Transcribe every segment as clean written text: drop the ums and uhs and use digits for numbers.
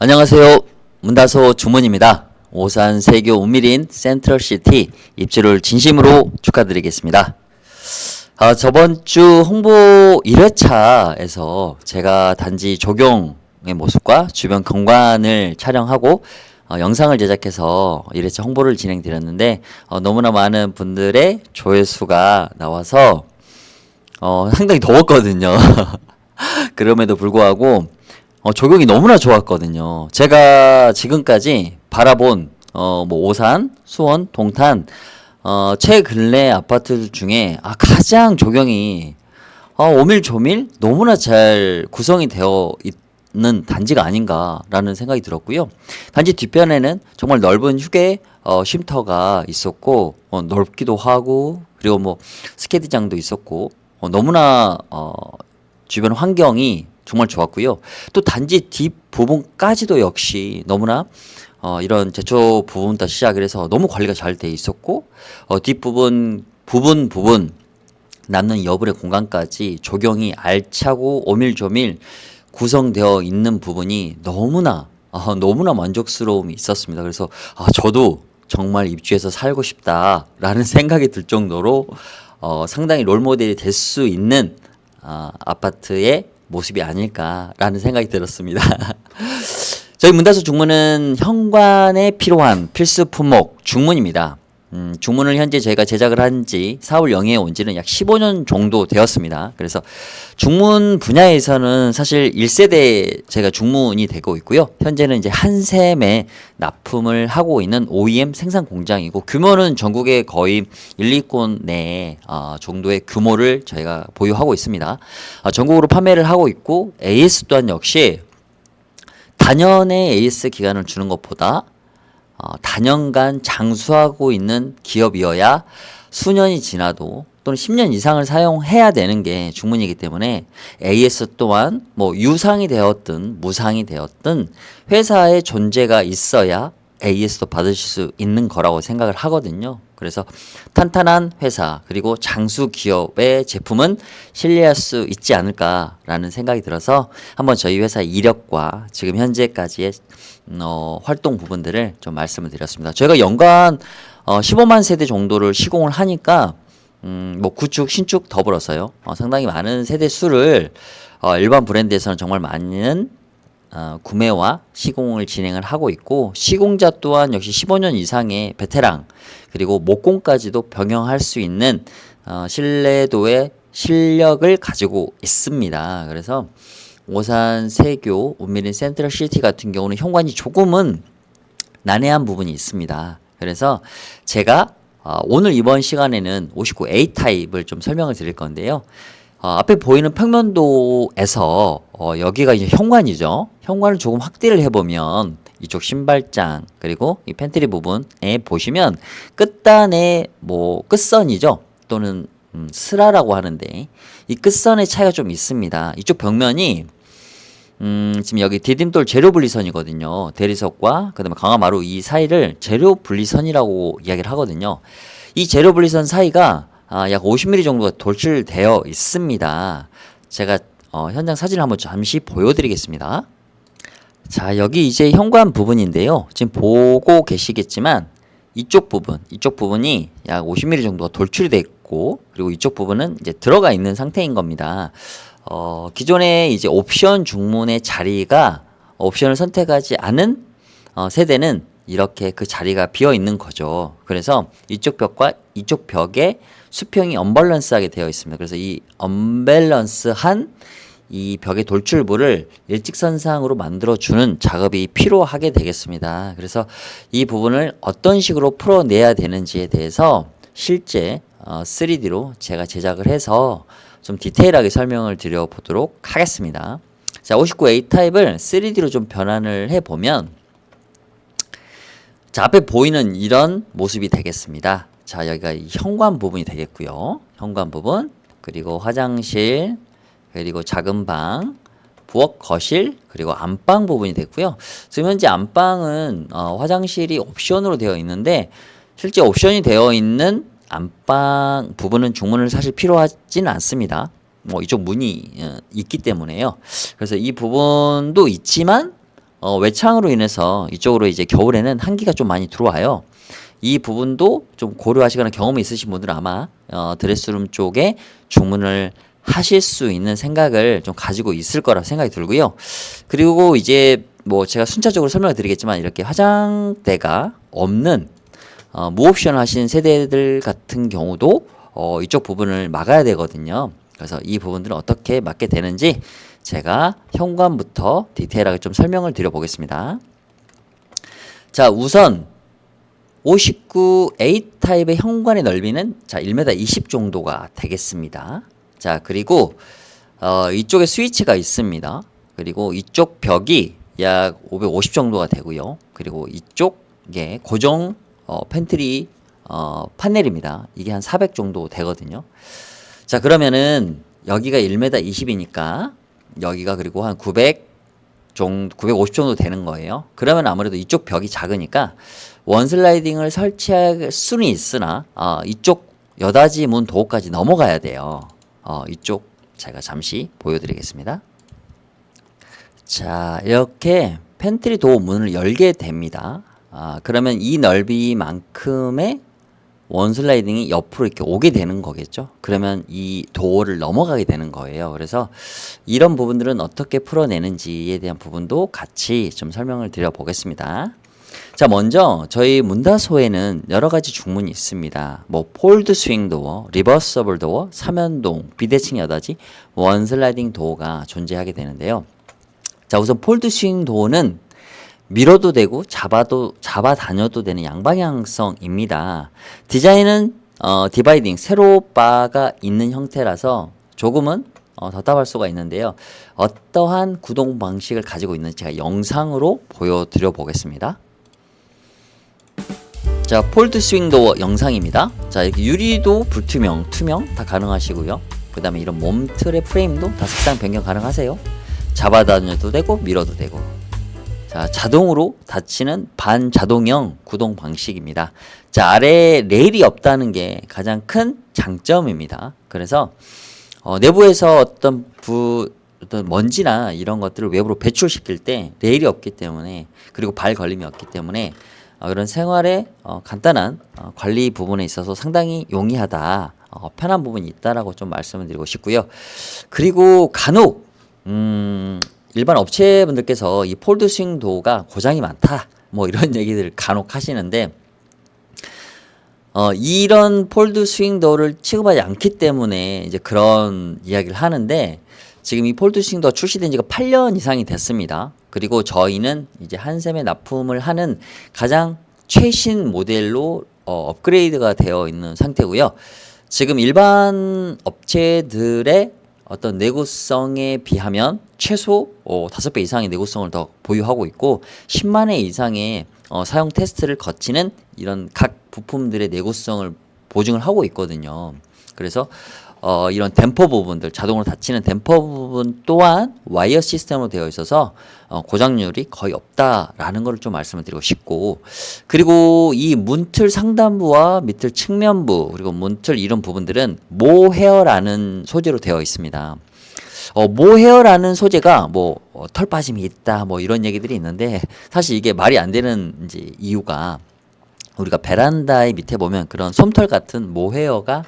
안녕하세요. 문다소 주문입니다. 오산 세교 운밀인 센트럴시티 입주를 진심으로 축하드리겠습니다. 저번 주 홍보 1회차에서 제가 단지 조경의 모습과 주변 경관을 촬영하고 영상을 제작해서 1회차 홍보를 진행드렸는데 너무나 많은 분들의 조회수가 나와서 상당히 더웠거든요. 그럼에도 불구하고 조경이 너무나 좋았거든요. 제가 지금까지 바라본 뭐 오산, 수원, 동탄 최근래 아파트 중에 가장 조경이 오밀조밀 너무나 잘 구성이 되어 있는 단지가 아닌가라는 생각이 들었고요. 단지 뒤편에는 정말 넓은 휴게 쉼터가 있었고 넓기도 하고 그리고 뭐 스케이트장도 있었고 너무나 주변 환경이 정말 좋았고요. 또 단지 뒷부분까지도 역시 너무나 이런 제초 부분부터 시작을 해서 너무 관리가 잘 돼 있었고 뒷부분 부분 남는 여분의 공간까지 조경이 알차고 오밀조밀 구성되어 있는 부분이 너무나 만족스러움이 있었습니다. 그래서 저도 정말 입주해서 살고 싶다라는 생각이 들 정도로 상당히 롤모델이 될 수 있는 아파트의 모습이 아닐까라는 생각이 들었습니다. 저희 문다소 중문은 현관에 필요한 필수 품목 중문입니다. 중문을 현재 저희가 제작을 한 지 4월 영해에 온 지는 약 15년 정도 되었습니다. 그래서 중문 분야에서는 사실 1세대 제가 중문이 되고 있고요. 현재는 이제 한샘에 납품을 하고 있는 OEM 생산 공장이고 규모는 전국에 거의 1, 2곳 내에 정도의 규모를 저희가 보유하고 있습니다. 전국으로 판매를 하고 있고 AS 또한 역시 단연의 AS 기간을 주는 것보다 단연간 장수하고 있는 기업이어야 수년이 지나도 또는 10년 이상을 사용해야 되는 게 중문이기 때문에 AS 또한 뭐 유상이 되었든 무상이 되었든 회사의 존재가 있어야 AS도 받으실 수 있는 거라고 생각을 하거든요. 그래서 탄탄한 회사 그리고 장수 기업의 제품은 신뢰할 수 있지 않을까라는 생각이 들어서 한번 저희 회사 이력과 지금 현재까지의 활동 부분들을 좀 말씀을 드렸습니다. 저희가 연간 15만 세대 정도를 시공을 하니까 뭐 구축, 신축 더불어서요. 상당히 많은 세대 수를 일반 브랜드에서는 정말 많은 구매와 시공을 진행을 하고 있고 시공자 또한 역시 15년 이상의 베테랑 그리고 목공까지도 병행할 수 있는 신뢰도의 실력을 가지고 있습니다. 그래서 오산 세교 운밀인 센트럴시티 같은 경우는 현관이 조금은 난해한 부분이 있습니다. 그래서 제가 오늘 이번 시간에는 59A 타입을 좀 설명을 드릴 건데요. 앞에 보이는 평면도에서 여기가 이제 현관이죠. 현관을 조금 확대를 해보면 이쪽 신발장 그리고 이 팬트리 부분에 보시면 끝단에 뭐 끝선이죠. 또는 스라라고 하는데 이 끝선의 차이가 좀 있습니다. 이쪽 벽면이 지금 여기 디딤돌 재료 분리선이거든요. 대리석과 그다음에 강화마루 이 사이를 재료 분리선이라고 이야기를 하거든요. 이 재료 분리선 사이가 약 50mm 정도가 돌출되어 있습니다. 제가 현장 사진을 한번 잠시 보여드리겠습니다. 자, 여기 이제 현관 부분인데요. 지금 보고 계시겠지만 이쪽 부분이 약 50mm 정도가 돌출이 되어 있고 그리고 이쪽 부분은 이제 들어가 있는 상태인 겁니다. 기존에 이제 옵션 중문의 자리가 옵션을 선택하지 않은 세대는 이렇게 그 자리가 비어 있는 거죠. 그래서 이쪽 벽과 이쪽 벽에 수평이 언밸런스하게 되어 있습니다. 그래서 이 언밸런스한 이 벽의 돌출부를 일직선상으로 만들어주는 작업이 필요하게 되겠습니다. 그래서 이 부분을 어떤 식으로 풀어내야 되는지에 대해서 실제 3D로 제가 제작을 해서 좀 디테일하게 설명을 드려보도록 하겠습니다. 자, 59A 타입을 3D로 좀 변환을 해보면 자, 앞에 보이는 이런 모습이 되겠습니다. 자, 여기가 현관 부분이 되겠고요. 현관 부분, 그리고 화장실, 그리고 작은 방, 부엌, 거실, 그리고 안방 부분이 됐고요. 지금 현재 안방은 화장실이 옵션으로 되어 있는데 실제 옵션이 되어 있는 안방 부분은 중문을 사실 필요하지는 않습니다. 뭐 이쪽 문이 있기 때문에요. 그래서 이 부분도 있지만 외창으로 인해서 이쪽으로 이제 겨울에는 한기가 좀 많이 들어와요. 이 부분도 좀 고려하시거나 경험이 있으신 분들은 아마 드레스룸 쪽에 주문을 하실 수 있는 생각을 좀 가지고 있을 거라 생각이 들고요. 그리고 이제 뭐 제가 순차적으로 설명을 드리겠지만 이렇게 화장대가 없는 무옵션 하신 세대들 같은 경우도 이쪽 부분을 막아야 되거든요. 그래서 이 부분들은 어떻게 막게 되는지 제가 현관부터 디테일하게 좀 설명을 드려 보겠습니다. 자, 우선 59A 타입의 현관의 넓이는 자 1m 20 정도가 되겠습니다. 자, 그리고 이쪽에 스위치가 있습니다. 그리고 이쪽 벽이 약 550 정도가 되고요. 그리고 이쪽에 고정 팬트리 판넬입니다. 이게 한 400 정도 되거든요. 자, 그러면은 여기가 1m 20이니까 여기가 그리고 한 950 정도 되는 거예요. 그러면 아무래도 이쪽 벽이 작으니까 원슬라이딩을 설치할 수는 있으나 이쪽 여닫이 문 도어까지 넘어가야 돼요. 이쪽 제가 잠시 보여드리겠습니다. 자, 이렇게 팬트리 도어 문을 열게 됩니다. 그러면 이 넓이만큼의 원슬라이딩이 옆으로 이렇게 오게 되는 거겠죠. 그러면 이 도어를 넘어가게 되는 거예요. 그래서 이런 부분들은 어떻게 풀어내는지에 대한 부분도 같이 좀 설명을 드려 보겠습니다. 자, 먼저 저희 문다소에는 여러 가지 중문이 있습니다. 뭐 폴드 스윙 도어, 리버서블 도어, 삼연동, 비대칭 여닫이, 원슬라이딩 도어가 존재하게 되는데요. 자, 우선 폴드 스윙 도어는 밀어도 되고 잡아 다녀도 되는 양방향성입니다. 디자인은 디바이딩 세로 바가 있는 형태라서 조금은 답답할 수가 있는데요. 어떠한 구동 방식을 가지고 있는지 제가 영상으로 보여드려 보겠습니다. 자, 폴드 스윙 도어 영상입니다. 자, 이렇게 유리도 불투명, 투명 다 가능하시고요. 그 다음에 이런 몸틀의 프레임도 다 색상 변경 가능하세요. 잡아 다녀도 되고 밀어도 되고. 자, 자동으로 닫히는 반자동형 구동 방식입니다. 자, 아래에 레일이 없다는 게 가장 큰 장점입니다. 그래서 내부에서 어떤 먼지나 이런 것들을 외부로 배출시킬 때 레일이 없기 때문에, 그리고 발 걸림이 없기 때문에 이런 생활의 간단한 관리 부분에 있어서 상당히 용이하다, 편한 부분이 있다라고 좀 말씀을 드리고 싶고요. 그리고 간혹 일반 업체분들께서 이 폴드 스윙 도어가 고장이 많다, 뭐 이런 얘기들 간혹 하시는데, 이런 폴드 스윙 도어를 취급하지 않기 때문에 이제 그런 이야기를 하는데, 지금 이 폴드 스윙 도어 출시된 지가 8년 이상이 됐습니다. 그리고 저희는 이제 한샘에 납품을 하는 가장 최신 모델로 업그레이드가 되어 있는 상태고요. 지금 일반 업체들의 어떤 내구성에 비하면 최소 5배 이상의 내구성을 더 보유하고 있고, 10만 회 이상의 사용 테스트를 거치는 이런 각 부품들의 내구성을 보증을 하고 있거든요. 그래서 이런 댐퍼 부분들, 자동으로 닫히는 댐퍼 부분 또한 와이어 시스템으로 되어 있어서 고장률이 거의 없다라는 걸 좀 말씀을 드리고 싶고, 그리고 이 문틀 상단부와 밑을 측면부, 그리고 문틀 이런 부분들은 모헤어라는 소재로 되어 있습니다. 모헤어라는 소재가 뭐 털 빠짐이 있다, 뭐 이런 얘기들이 있는데, 사실 이게 말이 안 되는 이제 이유가, 우리가 베란다의 밑에 보면 그런 솜털 같은 모헤어가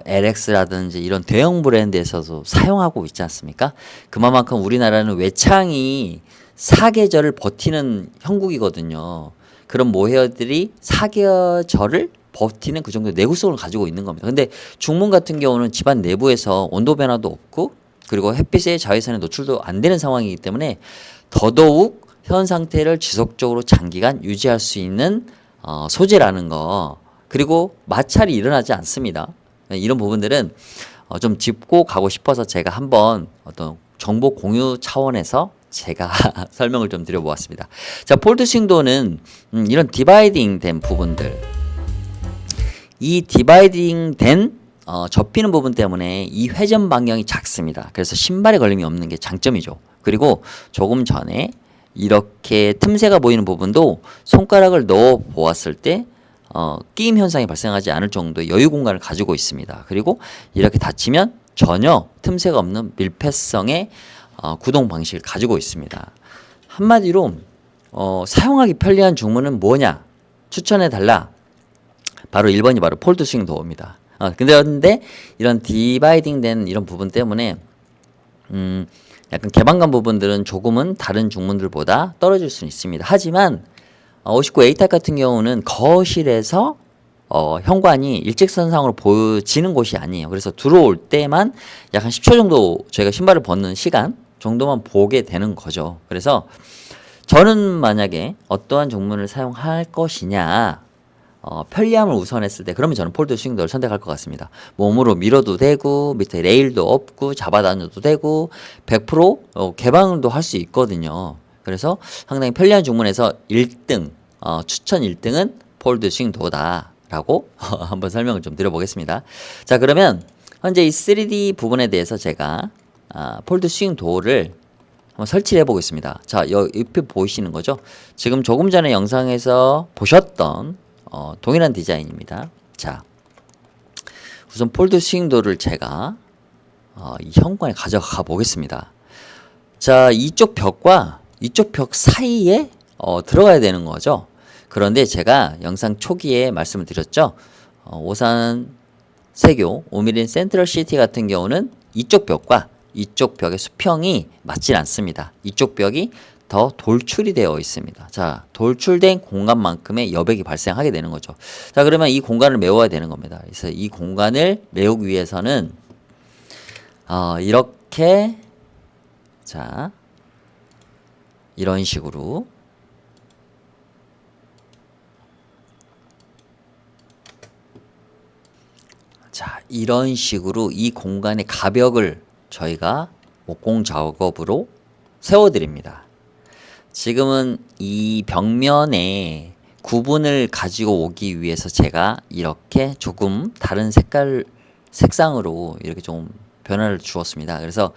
LX라든지 이런 대형 브랜드에서도 사용하고 있지 않습니까? 그만큼 우리나라는 외창이 사계절을 버티는 형국이거든요. 그런 모헤어들이 사계절을 버티는 그 정도의 내구성을 가지고 있는 겁니다. 근데 중문 같은 경우는 집안 내부에서 온도 변화도 없고, 그리고 햇빛의 자외선에 노출도 안 되는 상황이기 때문에 더더욱 현 상태를 지속적으로 장기간 유지할 수 있는 소재라는 거, 그리고 마찰이 일어나지 않습니다. 이런 부분들은 좀 짚고 가고 싶어서 제가 한번 어떤 정보 공유 차원에서 제가 설명을 좀 드려보았습니다. 자, 폴드 스윙 도어는 이런 디바이딩 된 부분들, 이 디바이딩 된 접히는 부분 때문에 이 회전 반경이 작습니다. 그래서 신발에 걸림이 없는 게 장점이죠. 그리고 조금 전에 이렇게 틈새가 보이는 부분도 손가락을 넣어 보았을 때 끼임 현상이 발생하지 않을 정도의 여유 공간을 가지고 있습니다. 그리고 이렇게 닫히면 전혀 틈새가 없는 밀폐성의 구동 방식을 가지고 있습니다. 한마디로 사용하기 편리한 중문은 뭐냐? 추천해 달라. 바로 1번이 바로 폴드 스윙 도어입니다. 근데 이런 디바이딩 된 이런 부분 때문에 약간 개방감 부분들은 조금은 다른 중문들보다 떨어질 수는 있습니다. 하지만 59 A탑 같은 경우는 거실에서 현관이 일직선상으로 보여지는 곳이 아니에요. 그래서 들어올 때만 약 한 10초 정도 저희가 신발을 벗는 시간 정도만 보게 되는 거죠. 그래서 저는 만약에 어떠한 종문을 사용할 것이냐, 편리함을 우선했을 때 그러면 저는 폴드 스윙도어를 선택할 것 같습니다. 몸으로 밀어도 되고 밑에 레일도 없고 잡아 다녀도 되고 100% 개방도 할 수 있거든요. 그래서 상당히 편리한 중문에서 1등 추천 1등은 폴드 스윙도어다 라고 한번 설명을 좀 드려보겠습니다. 자, 그러면 현재 이 3D 부분에 대해서 제가 폴드 스윙도어를 한번 설치를 해보겠습니다. 자, 옆에 보이시는 거죠? 지금 조금 전에 영상에서 보셨던 동일한 디자인입니다. 자, 우선 폴드 스윙도어를 제가 이 현관에 가져가 보겠습니다. 자, 이쪽 벽과 이쪽 벽 사이에 들어가야 되는 거죠. 그런데 제가 영상 초기에 말씀을 드렸죠. 오산 세교 오미린 센트럴시티 같은 경우는 이쪽 벽과 이쪽 벽의 수평이 맞질 않습니다. 이쪽 벽이 더 돌출이 되어 있습니다. 자, 돌출된 공간만큼의 여백이 발생하게 되는 거죠. 자, 그러면 이 공간을 메워야 되는 겁니다. 그래서 이 공간을 메우기 위해서는 이렇게 자, 이런 식으로 자, 이런 식으로 이 공간의 가벽을 저희가 목공 작업으로 세워드립니다. 지금은 이 벽면에 구분을 가지고 오기 위해서 제가 이렇게 조금 다른 색상으로 이렇게 좀 변화를 주었습니다. 그래서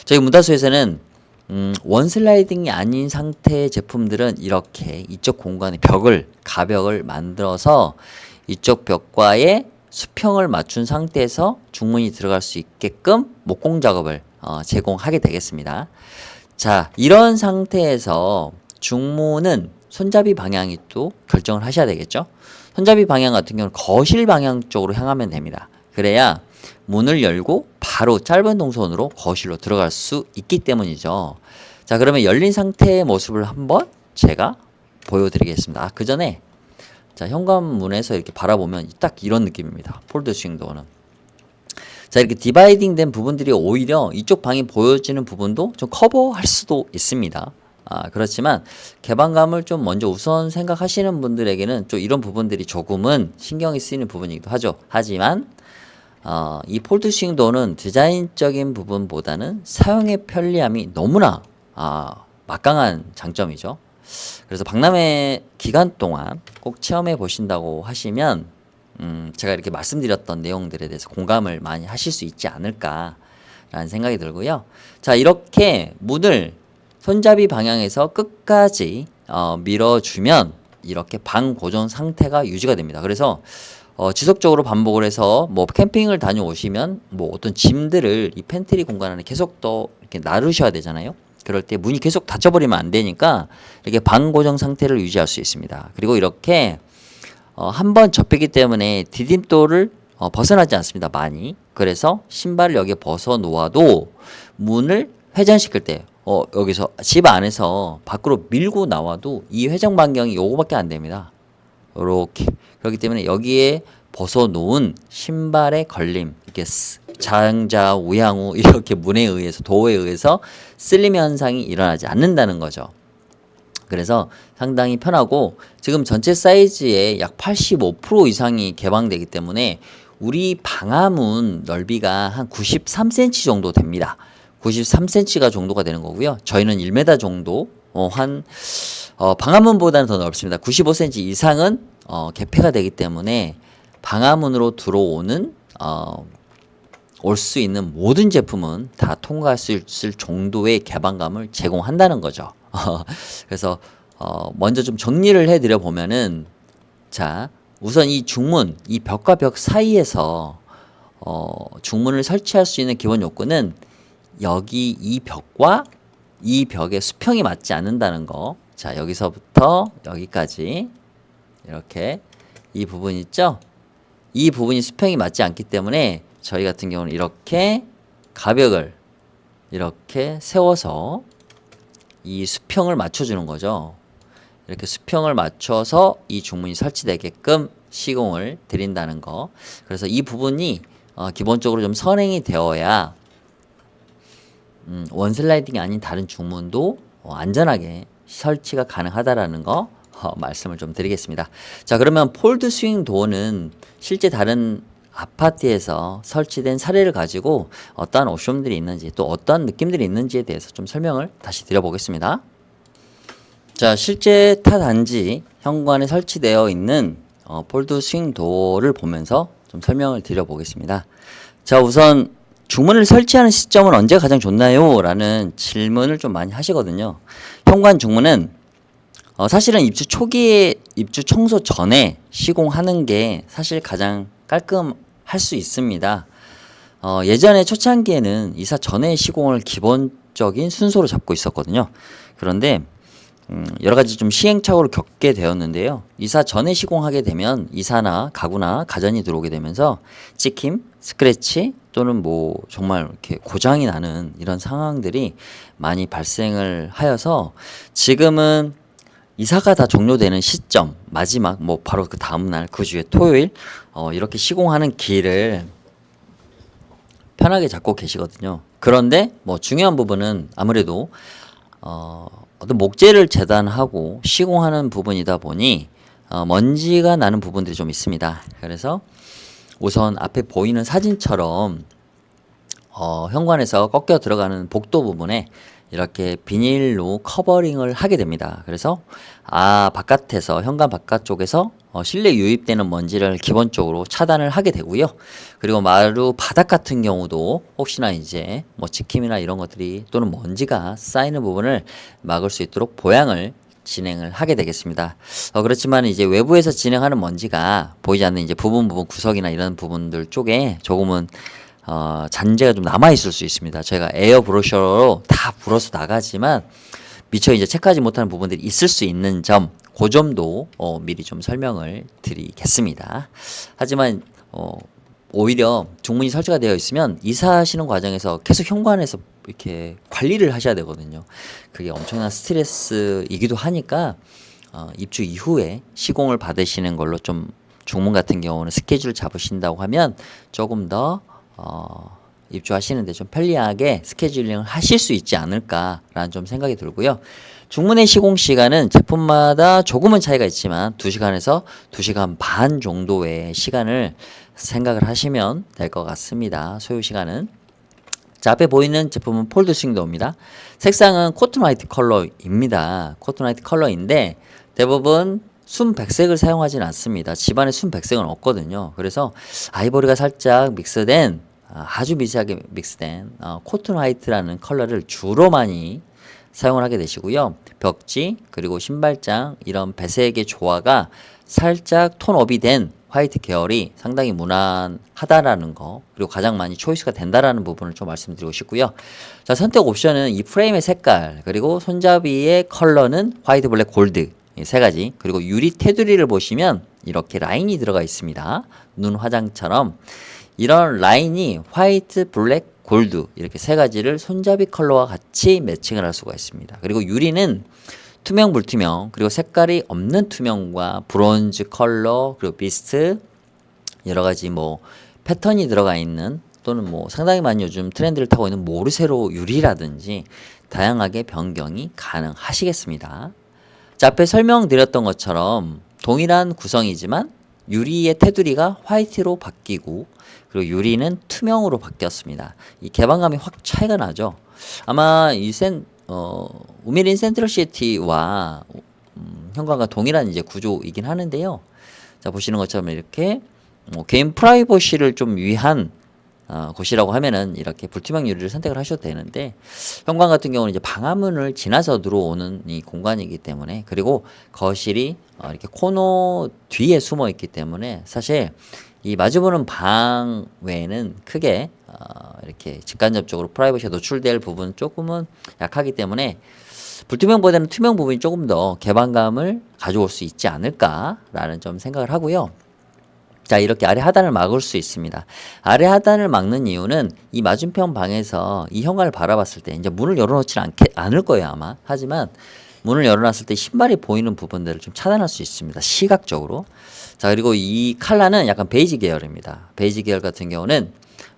저희 문다수에서는 원슬라이딩이 아닌 상태의 제품들은 이렇게 이쪽 공간의 가벽을 만들어서 이쪽 벽과의 수평을 맞춘 상태에서 중문이 들어갈 수 있게끔 목공 작업을 제공하게 되겠습니다. 자, 이런 상태에서 중문은 손잡이 방향이 또 결정을 하셔야 되겠죠. 손잡이 방향 같은 경우는 거실 방향 쪽으로 향하면 됩니다. 그래야 문을 열고 바로 짧은 동선으로 거실로 들어갈 수 있기 때문이죠. 자, 그러면 열린 상태의 모습을 한번 제가 보여드리겠습니다. 그 전에 자, 현관문에서 이렇게 바라보면 딱 이런 느낌입니다. 폴드 스윙도어는. 자, 이렇게 디바이딩 된 부분들이 오히려 이쪽 방이 보여지는 부분도 좀 커버할 수도 있습니다. 그렇지만 개방감을 좀 먼저 우선 생각하시는 분들에게는 좀 이런 부분들이 조금은 신경이 쓰이는 부분이기도 하죠. 하지만 이 폴드 스윙도어는 디자인적인 부분보다는 사용의 편리함이 너무나 막강한 장점이죠. 그래서 박람회 기간 동안 꼭 체험해 보신다고 하시면 제가 이렇게 말씀드렸던 내용들에 대해서 공감을 많이 하실 수 있지 않을까라는 생각이 들고요. 자, 이렇게 문을 손잡이 방향에서 끝까지 밀어주면 이렇게 방 고정 상태가 유지가 됩니다. 그래서 지속적으로 반복을 해서 뭐 캠핑을 다녀오시면 뭐 어떤 짐들을 이 팬트리 공간 안에 계속 더 이렇게 나르셔야 되잖아요. 그럴 때 문이 계속 닫혀버리면 안 되니까 이렇게 방 고정 상태를 유지할 수 있습니다. 그리고 이렇게 한번 접히기 때문에 디딤돌을 벗어나지 않습니다. 많이. 그래서 신발을 여기에 벗어 놓아도 문을 회전시킬 때 여기서 집 안에서 밖으로 밀고 나와도 이 회전 반경이 요거밖에 안 됩니다. 이렇게. 그렇기 때문에 여기에 벗어 놓은 신발의 걸림, 이렇게 장자 우양우 이렇게 문에 의해서 도어에 의해서 쓸림 현상이 일어나지 않는다는 거죠. 그래서 상당히 편하고 지금 전체 사이즈의 약 85% 이상이 개방되기 때문에 우리 방화문 넓이가 한 93cm 정도 됩니다. 93cm가 정도가 되는 거고요. 저희는 1m 정도 방화문보다는 더 넓습니다. 95cm 이상은 개폐가 되기 때문에 방화문으로 들어오는 올 수 있는 모든 제품은 다 통과할 수 있을 정도의 개방감을 제공한다는 거죠. 그래서 먼저 좀 정리를 해드려 보면은 자, 우선 이 중문, 이 벽과 벽 사이에서 중문을 설치할 수 있는 기본 요건은 여기 이 벽과 이 벽에 수평이 맞지 않는다는 거. 자, 여기서부터 여기까지 이렇게 이 부분 있죠? 이 부분이 수평이 맞지 않기 때문에 저희 같은 경우는 이렇게 가벽을 이렇게 세워서 이 수평을 맞춰주는 거죠. 이렇게 수평을 맞춰서 이 중문이 설치되게끔 시공을 드린다는 거. 그래서 이 부분이 기본적으로 좀 선행이 되어야 원슬라이딩이 아닌 다른 중문도 안전하게 설치가 가능하다라는 거 말씀을 좀 드리겠습니다. 자, 그러면 폴드 스윙 도어는 실제 다른 아파트에서 설치된 사례를 가지고 어떠한 옵션들이 있는지 또 어떠한 느낌들이 있는지에 대해서 좀 설명을 다시 드려보겠습니다. 자, 실제 타 단지 현관에 설치되어 있는 폴드 스윙 도어를 보면서 좀 설명을 드려보겠습니다. 자, 우선 중문을 설치하는 시점은 언제가 가장 좋나요? 라는 질문을 좀 많이 하시거든요. 현관 중문은 사실은 입주 초기에 입주 청소 전에 시공하는 게 사실 가장 깔끔할 수 있습니다. 예전에 초창기에는 이사 전에 시공을 기본적인 순서로 잡고 있었거든요. 그런데 여러 가지 좀 시행착오를 겪게 되었는데요. 이사 전에 시공하게 되면 이사나 가구나 가전이 들어오게 되면서 찍힘, 스크래치 또는 뭐 정말 이렇게 고장이 나는 이런 상황들이 많이 발생을 하여서 지금은 이사가 다 종료되는 시점, 마지막 뭐 바로 그 다음날 그 주에 토요일 이렇게 시공하는 길을 편하게 잡고 계시거든요. 그런데 뭐 중요한 부분은 아무래도 어떤 목재를 재단하고 시공하는 부분이다 보니 먼지가 나는 부분들이 좀 있습니다. 그래서 우선 앞에 보이는 사진처럼 현관에서 꺾여 들어가는 복도 부분에 이렇게 비닐로 커버링을 하게 됩니다. 그래서 바깥에서 현관 바깥쪽에서 실내 유입되는 먼지를 기본적으로 차단을 하게 되고요. 그리고 마루 바닥 같은 경우도 혹시나 이제 뭐 찍힘이나 이런 것들이 또는 먼지가 쌓이는 부분을 막을 수 있도록 보양을 진행을 하게 되겠습니다. 그렇지만 이제 외부에서 진행하는 먼지가 보이지 않는 이제 부분 구석이나 이런 부분들 쪽에 조금은 잔재가 좀 남아 있을 수 있습니다. 저희가 에어 브러셔로 다 불어서 나가지만 미처 이제 체크하지 못하는 부분들이 있을 수 있는 점, 그 점도 미리 좀 설명을 드리겠습니다. 하지만 오히려 중문이 설치가 되어 있으면 이사하시는 과정에서 계속 현관에서 이렇게 관리를 하셔야 되거든요. 그게 엄청난 스트레스이기도 하니까 입주 이후에 시공을 받으시는 걸로 좀 중문 같은 경우는 스케줄을 잡으신다고 하면 조금 더 입주하시는데 좀 편리하게 스케줄링을 하실 수 있지 않을까라는 좀 생각이 들고요. 중문의 시공 시간은 제품마다 조금은 차이가 있지만 2시간에서 2시간 반 정도의 시간을 생각을 하시면 될 것 같습니다. 소요 시간은. 자, 앞에 보이는 제품은 폴드 스윙도어입니다. 색상은 코튼 화이트 컬러입니다. 코튼 화이트 컬러인데 대부분 순백색을 사용하지는 않습니다. 집안에 순백색은 없거든요. 그래서 아이보리가 살짝 믹스된 아주 미세하게 믹스된 코튼 화이트라는 컬러를 주로 많이 사용을 하게 되시고요. 벽지 그리고 신발장 이런 배색의 조화가 살짝 톤업이 된 화이트 계열이 상당히 무난하다라는 거, 그리고 가장 많이 초이스가 된다라는 부분을 좀 말씀드리고 싶고요. 자, 선택 옵션은 이 프레임의 색깔 그리고 손잡이의 컬러는 화이트, 블랙, 골드 이 세 가지, 그리고 유리 테두리를 보시면 이렇게 라인이 들어가 있습니다. 눈 화장처럼 이런 라인이 화이트, 블랙, 골드 이렇게 세 가지를 손잡이 컬러와 같이 매칭을 할 수가 있습니다. 그리고 유리는 투명, 불투명, 그리고 색깔이 없는 투명과 브론즈 컬러, 그리고 비스트 여러 가지 뭐 패턴이 들어가 있는 또는 뭐 상당히 많이 요즘 트렌드를 타고 있는 모르세로 유리라든지 다양하게 변경이 가능하시겠습니다. 자, 앞에 설명드렸던 것처럼 동일한 구성이지만 유리의 테두리가 화이트로 바뀌고 그리고 유리는 투명으로 바뀌었습니다. 이 개방감이 확 차이가 나죠. 아마 우미린 센트럴시티와 현관과 동일한 이제 구조이긴 하는데요. 자, 보시는 것처럼 이렇게 개인 프라이버시를 좀 위한 곳이라고 하면은 이렇게 불투명 유리를 선택을 하셔도 되는데, 현관 같은 경우는 이제 방화문을 지나서 들어오는 이 공간이기 때문에, 그리고 거실이 이렇게 코너 뒤에 숨어 있기 때문에 사실 이 마주보는 방 외에는 크게 이렇게 직간접적으로 프라이버시가 노출될 부분 조금은 약하기 때문에 불투명보다는 투명 부분이 조금 더 개방감을 가져올 수 있지 않을까라는 좀 생각을 하고요. 자, 이렇게 아래 하단을 막을 수 있습니다. 아래 하단을 막는 이유는 이 맞은편 방에서 이 현관을 바라봤을 때 이제 문을 열어놓지는 않을 거예요, 아마. 하지만 문을 열어놨을 때 신발이 보이는 부분들을 좀 차단할 수 있습니다. 시각적으로. 자, 그리고 이 컬러는 약간 베이지 계열입니다. 베이지 계열 같은 경우는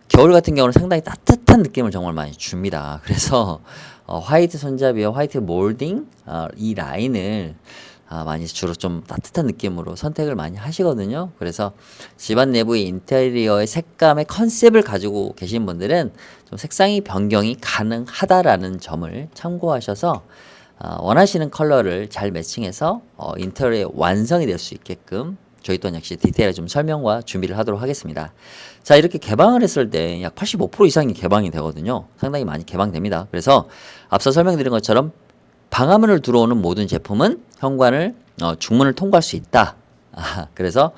겨울 같은 경우는 상당히 따뜻한 느낌을 정말 많이 줍니다. 그래서 화이트 손잡이와 화이트 몰딩 이 라인을 많이 주로 좀 따뜻한 느낌으로 선택을 많이 하시거든요. 그래서 집안 내부의 인테리어의 색감의 컨셉을 가지고 계신 분들은 좀 색상이 변경이 가능하다라는 점을 참고하셔서 원하시는 컬러를 잘 매칭해서 인테리어의 완성이 될 수 있게끔 저희 또한 역시 디테일하게 좀 설명과 준비를 하도록 하겠습니다. 자, 이렇게 개방을 했을 때 약 85% 이상이 개방이 되거든요. 상당히 많이 개방됩니다. 그래서 앞서 설명드린 것처럼 방화문을 들어오는 모든 제품은 현관을 중문을 통과할 수 있다. 그래서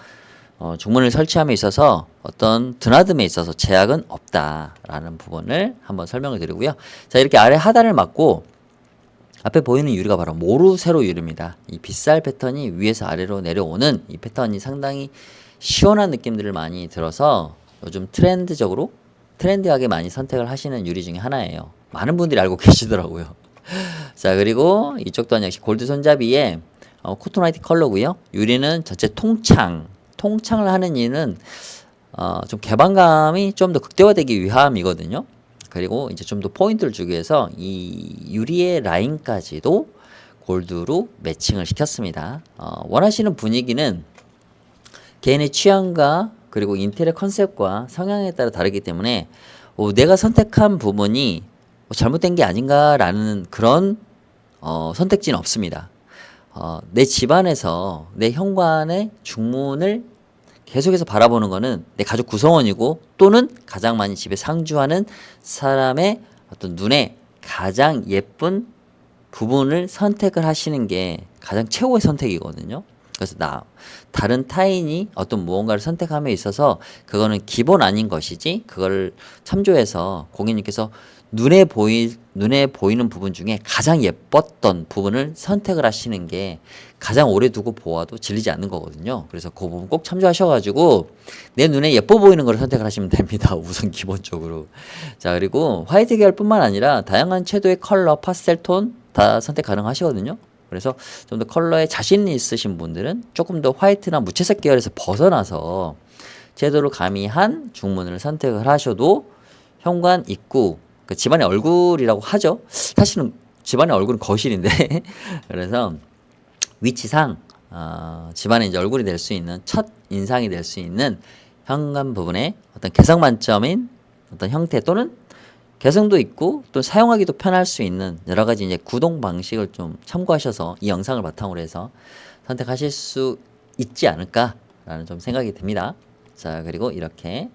중문을 설치함에 있어서 어떤 드나듦에 있어서 제약은 없다라는 부분을 한번 설명을 드리고요. 자, 이렇게 아래 하단을 막고 앞에 보이는 유리가 바로 모루 세로 유리입니다. 이 빗살 패턴이 위에서 아래로 내려오는 이 패턴이 상당히 시원한 느낌들을 많이 들어서 요즘 트렌디하게 많이 선택을 하시는 유리 중에 하나예요. 많은 분들이 알고 계시더라고요. 자, 그리고 이쪽 또한 역시 골드 손잡이에 코튼 화이트 컬러고요. 유리는 전체 통창을 하는 이유는 좀 개방감이 좀 더 극대화되기 위함이거든요. 그리고 이제 좀 더 포인트를 주기 위해서 이 유리의 라인까지도 골드로 매칭을 시켰습니다. 원하시는 분위기는 개인의 취향과 그리고 인테리어 컨셉과 성향에 따라 다르기 때문에 내가 선택한 부분이 잘못된 게 아닌가라는 그런 선택지는 없습니다. 내 집안에서 내 현관의 중문을 계속해서 바라보는 거는 내 가족 구성원이고 또는 가장 많이 집에 상주하는 사람의 어떤 눈에 가장 예쁜 부분을 선택을 하시는 게 가장 최고의 선택이거든요. 그래서 다른 타인이 어떤 무언가를 선택함에 있어서 그거는 기본 아닌 것이지 그걸 참조해서 고객님께서 눈에 보이는 부분 중에 가장 예뻤던 부분을 선택을 하시는 게 가장 오래 두고 보아도 질리지 않는 거거든요. 그래서 그 부분 꼭 참조하셔가지고 내 눈에 예뻐 보이는 걸 선택을 하시면 됩니다. 우선 기본적으로. 자, 그리고 화이트 계열뿐만 아니라 다양한 채도의 컬러, 파스텔 톤 다 선택 가능하시거든요. 그래서 좀 더 컬러에 자신이 있으신 분들은 조금 더 화이트나 무채색 계열에서 벗어나서 채도를 가미한 중문을 선택을 하셔도 현관 입구, 그 집안의 얼굴이라고 하죠. 사실은 집안의 얼굴은 거실인데 그래서 위치상 집안의 이제 얼굴이 될 수 있는 첫 인상이 될 수 있는 현관 부분에 어떤 개성 만점인 어떤 형태 또는 개성도 있고 또 사용하기도 편할 수 있는 여러 가지 이제 구동 방식을 좀 참고하셔서 이 영상을 바탕으로 해서 선택하실 수 있지 않을까라는 좀 생각이 듭니다. 자, 그리고 이렇게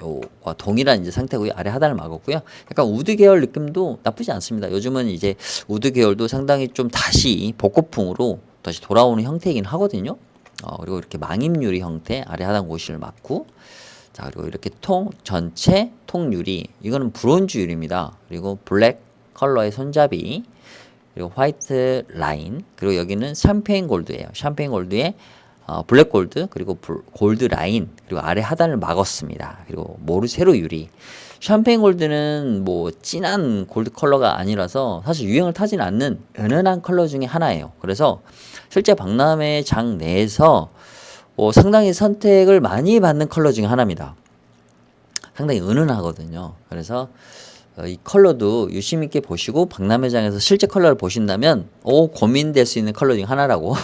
요와 동일한 이제 상태고요. 아래 하단을 막았고요. 약간 우드 계열 느낌도 나쁘지 않습니다. 요즘은 이제 우드 계열도 상당히 좀 다시 복고풍으로 다시 돌아오는 형태이긴 하거든요. 그리고 이렇게 망임 유리 형태 아래 하단 고실을 막고 자, 그리고 이렇게 전체 통유리 이거는 브론즈 유리입니다. 그리고 블랙 컬러의 손잡이 그리고 화이트 라인 그리고 여기는 샴페인 골드예요. 샴페인 골드에 블랙 골드 그리고 골드 라인 그리고 아래 하단을 막았습니다. 그리고 모루 세로 유리. 샴페인 골드는 뭐 진한 골드 컬러가 아니라서 사실 유행을 타진 않는 은은한 컬러 중에 하나예요. 그래서 실제 박람회 장 내에서 상당히 선택을 많이 받는 컬러 중에 하나입니다. 상당히 은은하거든요. 그래서 이 컬러도 유심 있게 보시고 박람회장에서 실제 컬러를 보신다면 고민될 수 있는 컬러 중에 하나라고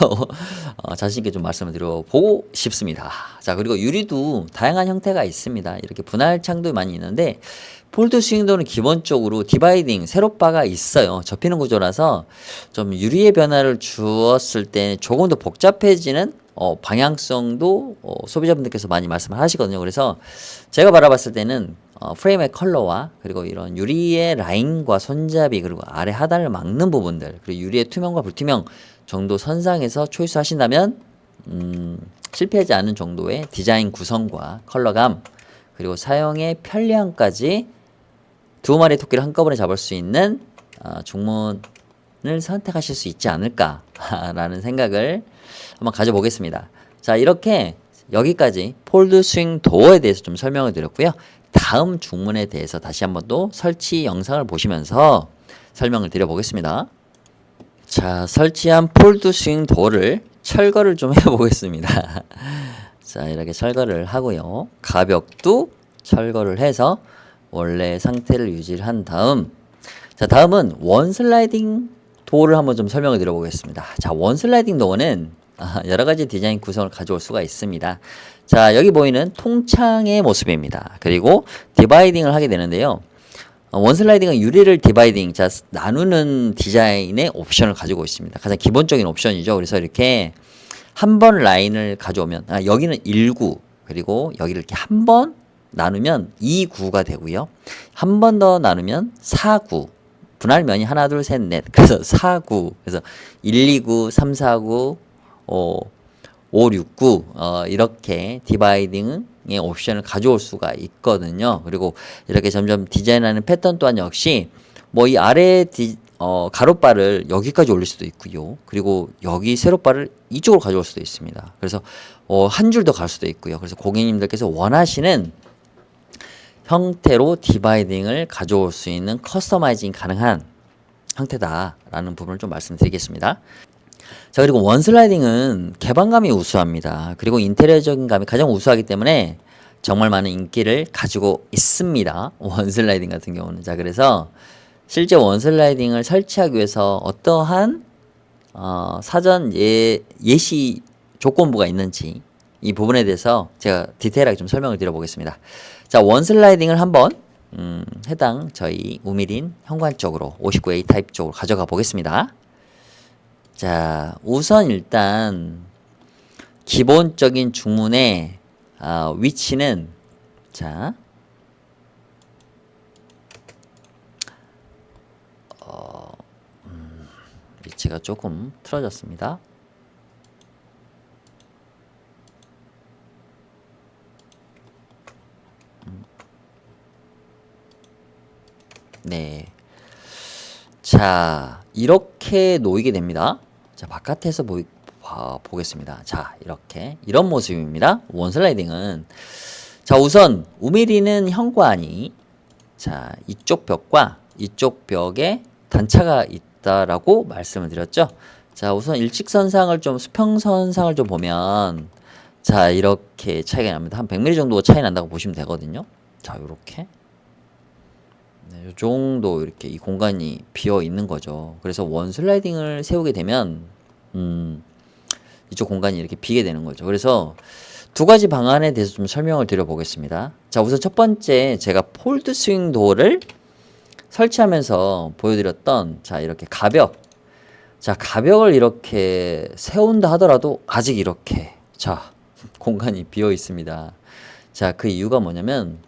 자신 있게 좀 말씀을 드려보고 싶습니다. 자, 그리고 유리도 다양한 형태가 있습니다. 이렇게 분할 창도 많이 있는데 폴드 스윙도는 기본적으로 디바이딩 세로바가 있어요. 접히는 구조라서 좀 유리의 변화를 주었을 때 조금 더 복잡해지는 방향성도 소비자분들께서 많이 말씀을 하시거든요. 그래서 제가 바라봤을 때는 프레임의 컬러와 그리고 이런 유리의 라인과 손잡이 그리고 아래 하단을 막는 부분들 그리고 유리의 투명과 불투명 정도 선상에서 초이스 하신다면 실패하지 않은 정도의 디자인 구성과 컬러감 그리고 사용의 편리함까지 두 마리 토끼를 한꺼번에 잡을 수 있는 중문을 선택하실 수 있지 않을까라는 생각을 한번 가져보겠습니다. 자, 이렇게 여기까지 폴드 스윙 도어에 대해서 좀 설명을 드렸고요. 다음 중문에 대해서 다시 한번 또 설치 영상을 보시면서 설명을 드려보겠습니다. 자, 설치한 폴드 스윙 도어를 철거를 좀 해보겠습니다. 자, 이렇게 철거를 하고요. 가벽도 철거를 해서 원래 상태를 유지를 한 다음, 자, 다음은 원슬라이딩 도어를 한번 좀 설명을 드려보겠습니다. 자, 원슬라이딩 도어는 여러 가지 디자인 구성을 가져올 수가 있습니다. 자, 여기 보이는 통창의 모습입니다. 그리고 디바이딩을 하게 되는데요. 원슬라이딩은 유리를 디바이딩, 자, 나누는 디자인의 옵션을 가지고 있습니다. 가장 기본적인 옵션이죠. 그래서 이렇게 한 번 라인을 가져오면, 여기는 1구, 그리고 여기를 이렇게 한 번 나누면 2구가 되고요. 한 번 더 나누면 4구. 분할면이 하나, 둘, 셋, 넷. 그래서 4구. 그래서 1, 2구, 3, 4구, 5, 6, 9. 이렇게 디바이딩의 옵션을 가져올 수가 있거든요. 그리고 이렇게 점점 디자인하는 패턴 또한 역시 뭐 이 아래 가로바를 여기까지 올릴 수도 있고요. 그리고 여기 세로바를 이쪽으로 가져올 수도 있습니다. 그래서 한 줄 더 갈 수도 있고요. 그래서 고객님들께서 원하시는 형태로 디바이딩을 가져올 수 있는 커스터마이징 가능한 형태다라는 부분을 좀 말씀드리겠습니다. 자, 그리고 원슬라이딩은 개방감이 우수합니다. 그리고 인테리어적인 감이 가장 우수하기 때문에 정말 많은 인기를 가지고 있습니다. 원슬라이딩 같은 경우는. 자, 그래서 실제 원슬라이딩을 설치하기 위해서 어떠한 사전 예시 조건부가 있는지 이 부분에 대해서 제가 디테일하게 좀 설명을 드려보겠습니다. 자, 원슬라이딩을 한번 해당 저희 우미린 현관 쪽으로 59A 타입 쪽으로 가져가 보겠습니다. 자, 우선 일단 기본적인 중문의 위치는, 자, 위치가 조금 틀어졌습니다. 네. 자, 이렇게 놓이게 됩니다. 자, 바깥에서 보겠습니다. 자, 이런 모습입니다. 원슬라이딩은. 자, 우선 우미리는 현관이, 자, 이쪽 벽과 이쪽 벽에 단차가 있다라고 말씀을 드렸죠. 자, 우선 일직선상을 좀 수평선상을 좀 보면, 자, 이렇게 차이가 납니다. 한 100mm 정도 차이 난다고 보시면 되거든요. 자, 요렇게. 네, 요 정도 이렇게 이 공간이 비어 있는 거죠. 그래서 원슬라이딩을 세우게 되면 이쪽 공간이 이렇게 비게 되는 거죠. 그래서 두 가지 방안에 대해서 좀 설명을 드려보겠습니다. 자, 우선 첫 번째 제가 폴드 스윙 도어를 설치하면서 보여드렸던, 자, 이렇게 가벽. 자, 가벽을 이렇게 세운다 하더라도 아직 이렇게, 자, 공간이 비어 있습니다. 자, 그 이유가 뭐냐면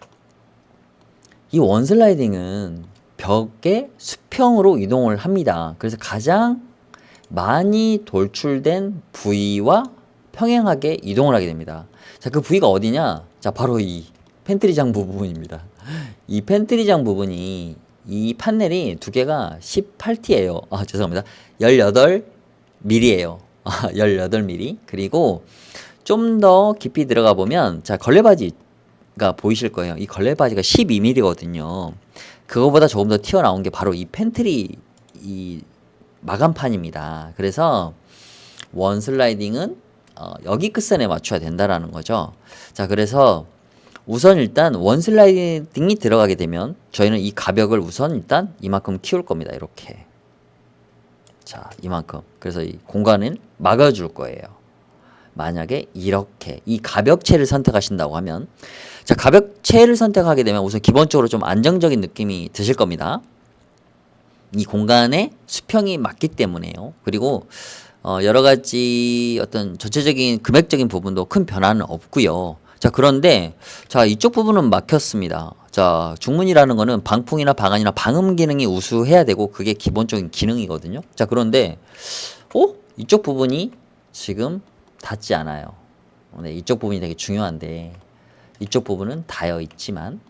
이 원슬라이딩은 벽의 수평으로 이동을 합니다. 그래서 가장 많이 돌출된 부위와 평행하게 이동을 하게 됩니다. 자, 그 부위가 어디냐? 자, 바로 이 팬트리장 부분입니다. 이 팬트리장 부분이, 이 판넬이 두 개가 18T예요. 죄송합니다. 18mm예요. 18mm. 그리고 좀 더 깊이 들어가 보면, 자, 걸레바지가 보이실 거예요. 이 걸레바지가 12mm거든요. 그거보다 조금 더 튀어나온 게 바로 이 팬트리 이 마감판입니다. 그래서 원슬라이딩은 여기 끝선에 맞춰야 된다라는 거죠. 자, 그래서 우선 일단 원슬라이딩이 들어가게 되면 저희는 이 가벽을 우선 일단 이만큼 키울 겁니다. 이렇게. 자, 이만큼. 그래서 이 공간을 막아줄 거예요. 만약에 이렇게 이 가벽체를 선택하신다고 하면, 자, 가벽체를 선택하게 되면 우선 기본적으로 좀 안정적인 느낌이 드실 겁니다. 이 공간의 수평이 맞기 때문에요. 그리고 여러 가지 어떤 전체적인 금액적인 부분도 큰 변화는 없고요. 자, 그런데 자, 이쪽 부분은 막혔습니다. 자, 중문이라는 거는 방풍이나 방안이나 방음 기능이 우수해야 되고 그게 기본적인 기능이거든요. 자, 그런데 이쪽 부분이 지금 닿지 않아요. 네, 이쪽 부분이 되게 중요한데 이쪽 부분은 닿여 있지만,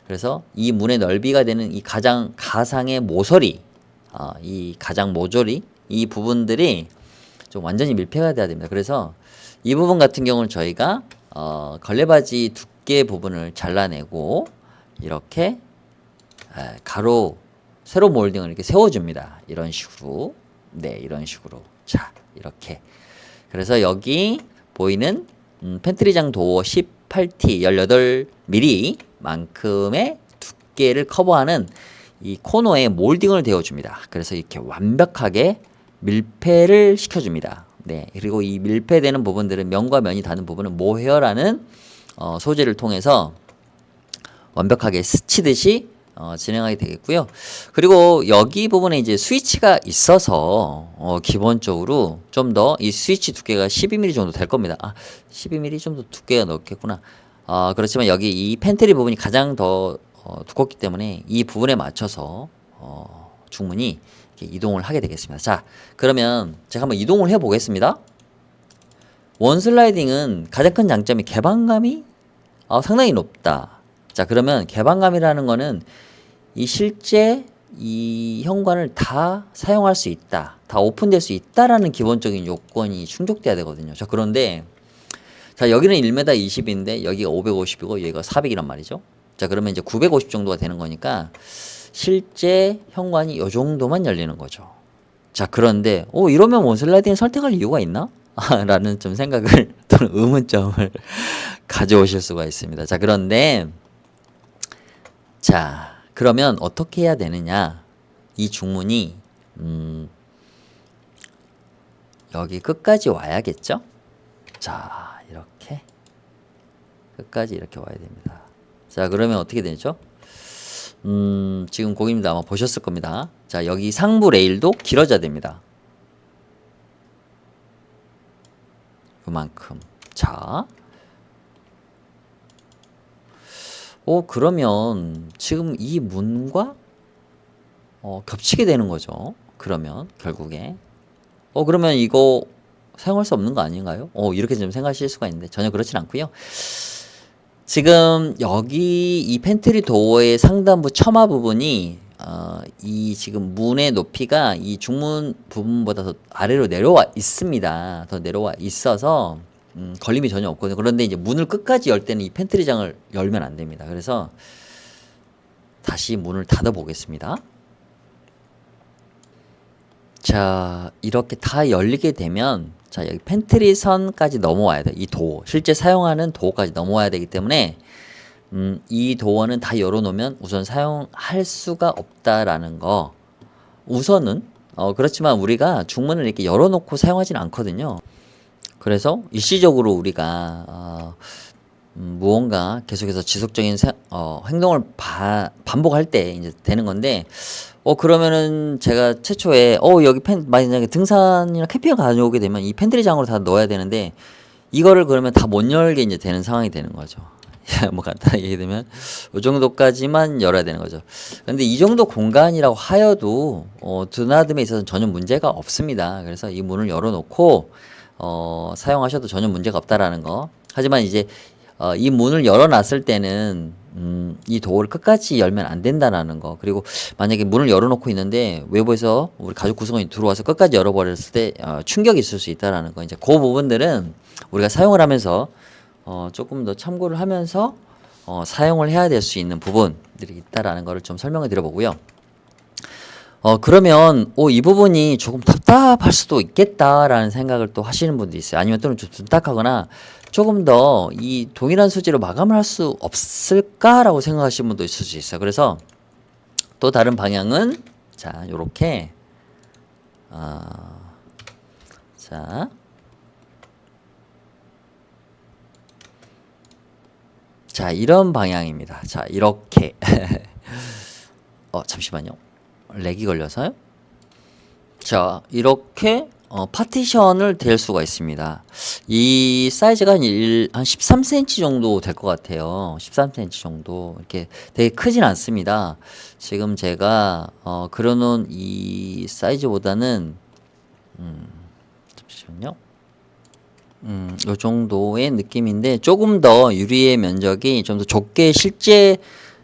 그래서 이 문의 넓이가 되는 이 가상의 모서리, 이 가장 모조리, 이 부분들이 좀 완전히 밀폐가 돼야 됩니다. 그래서 이 부분 같은 경우는 저희가 걸레바지 두께 부분을 잘라내고 이렇게 가로 세로 몰딩을 이렇게 세워줍니다. 이런 식으로. 네, 이런 식으로. 자, 이렇게. 그래서 여기 보이는 팬트리장 도어 18T 18mm 만큼의 두께를 커버하는 이 코너에 몰딩을 되어줍니다. 그래서 이렇게 완벽하게 밀폐를 시켜줍니다. 네, 그리고 이 밀폐되는 부분들은 면과 면이 닿는 부분은 모헤어라는 소재를 통해서 완벽하게 스치듯이 진행하게 되겠고요. 그리고 여기 부분에 이제 스위치가 있어서 기본적으로 좀 더 이 스위치 두께가 12mm 정도 될 겁니다. 12mm 좀 더 두께가 넓겠구나. 그렇지만 여기 이 팬트리 부분이 가장 더 두껍기 때문에 이 부분에 맞춰서 중문이 이렇게 이동을 하게 되겠습니다. 자, 그러면 제가 한번 이동을 해 보겠습니다. 원슬라이딩은 가장 큰 장점이 개방감이 상당히 높다. 자, 그러면 개방감이라는 거는 이 실제 이 현관을 다 사용할 수 있다, 다 오픈될 수 있다라는 기본적인 요건이 충족돼야 되거든요. 자, 그런데 자, 여기는 1m 20인데 여기가 550이고 여기가 400이란 말이죠. 자, 그러면 이제 950 정도가 되는 거니까 실제 현관이 요 정도만 열리는 거죠. 자, 그런데 이러면 원슬라이딩을 선택할 이유가 있나? 라는 좀 생각을 또는 의문점을 가져오실 수가 있습니다. 자, 그런데 자, 그러면 어떻게 해야 되느냐? 이 중문이 여기 끝까지 와야겠죠? 자, 이렇게 끝까지 이렇게 와야 됩니다. 자, 그러면 어떻게 되죠? 지금 고객님도 아마 보셨을 겁니다. 자, 여기 상부 레일도 길어져야 됩니다. 요만큼. 자, 그러면 지금 이 문과 겹치게 되는 거죠. 그러면 결국에 그러면 이거 사용할 수 없는 거 아닌가요? 이렇게 좀 생각하실 수가 있는데 전혀 그렇진 않고요. 지금 여기 이 팬트리 도어의 상단부 처마 부분이 이 지금 문의 높이가 이 중문 부분보다 더 아래로 내려와 있습니다. 더 내려와 있어서 걸림이 전혀 없거든요. 그런데 이제 문을 끝까지 열 때는 이 팬트리장을 열면 안 됩니다. 그래서 다시 문을 닫아 보겠습니다. 자, 이렇게 다 열리게 되면 자, 여기 팬트리 선까지 넘어와야 돼. 이 도어, 실제 사용하는 도어까지 넘어와야 되기 때문에 이 도어는 다 열어놓으면 우선 사용할 수가 없다라는 거. 우선은 그렇지만 우리가 중문을 이렇게 열어놓고 사용하지는 않거든요. 그래서 일시적으로 우리가 무언가 계속해서 지속적인 행동을 반복할 때 이제 되는 건데, 그러면은 제가 최초에 여기 만약에 등산이나 캠핑을 가져오게 되면 이 팬트리장으로 다 넣어야 되는데 이거를 그러면 다 못 열게 이제 되는 상황이 되는 거죠. 뭐 간단하게 얘기되면 이 정도까지만 열어야 되는 거죠. 근데 이 정도 공간이라고 하여도 드나듦에 있어서는 전혀 문제가 없습니다. 그래서 이 문을 열어놓고 사용하셔도 전혀 문제가 없다라는 거. 하지만 이제 이 문을 열어놨을 때는 이 도어를 끝까지 열면 안 된다라는 거. 그리고 만약에 문을 열어놓고 있는데 외부에서 우리 가족 구성원이 들어와서 끝까지 열어버렸을 때 충격이 있을 수 있다라는 거. 이제 그 부분들은 우리가 사용을 하면서 조금 더 참고를 하면서 사용을 해야 될 수 있는 부분들이 있다라는 거를 좀 설명을 드려보고요. 그러면 이 부분이 조금 답답할 수도 있겠다라는 생각을 또 하시는 분도 있어요. 아니면 또는 좀 둔탁하거나 조금 더 이 동일한 소재로 마감을 할 수 없을까라고 생각하시는 분도 있을 수 있어요. 그래서 또 다른 방향은 자, 요렇게 자, 이런 방향입니다. 자, 이렇게 잠시만요. 렉이 걸려서요. 자, 이렇게 파티션을 댈 수가 있습니다. 이 사이즈가 한 13cm 정도 될 것 같아요. 13cm 정도. 이렇게 되게 크진 않습니다. 지금 제가 그려놓은 이 사이즈보다는 잠시만요. 요 정도의 느낌인데 조금 더 유리의 면적이 좀 더 좁게 실제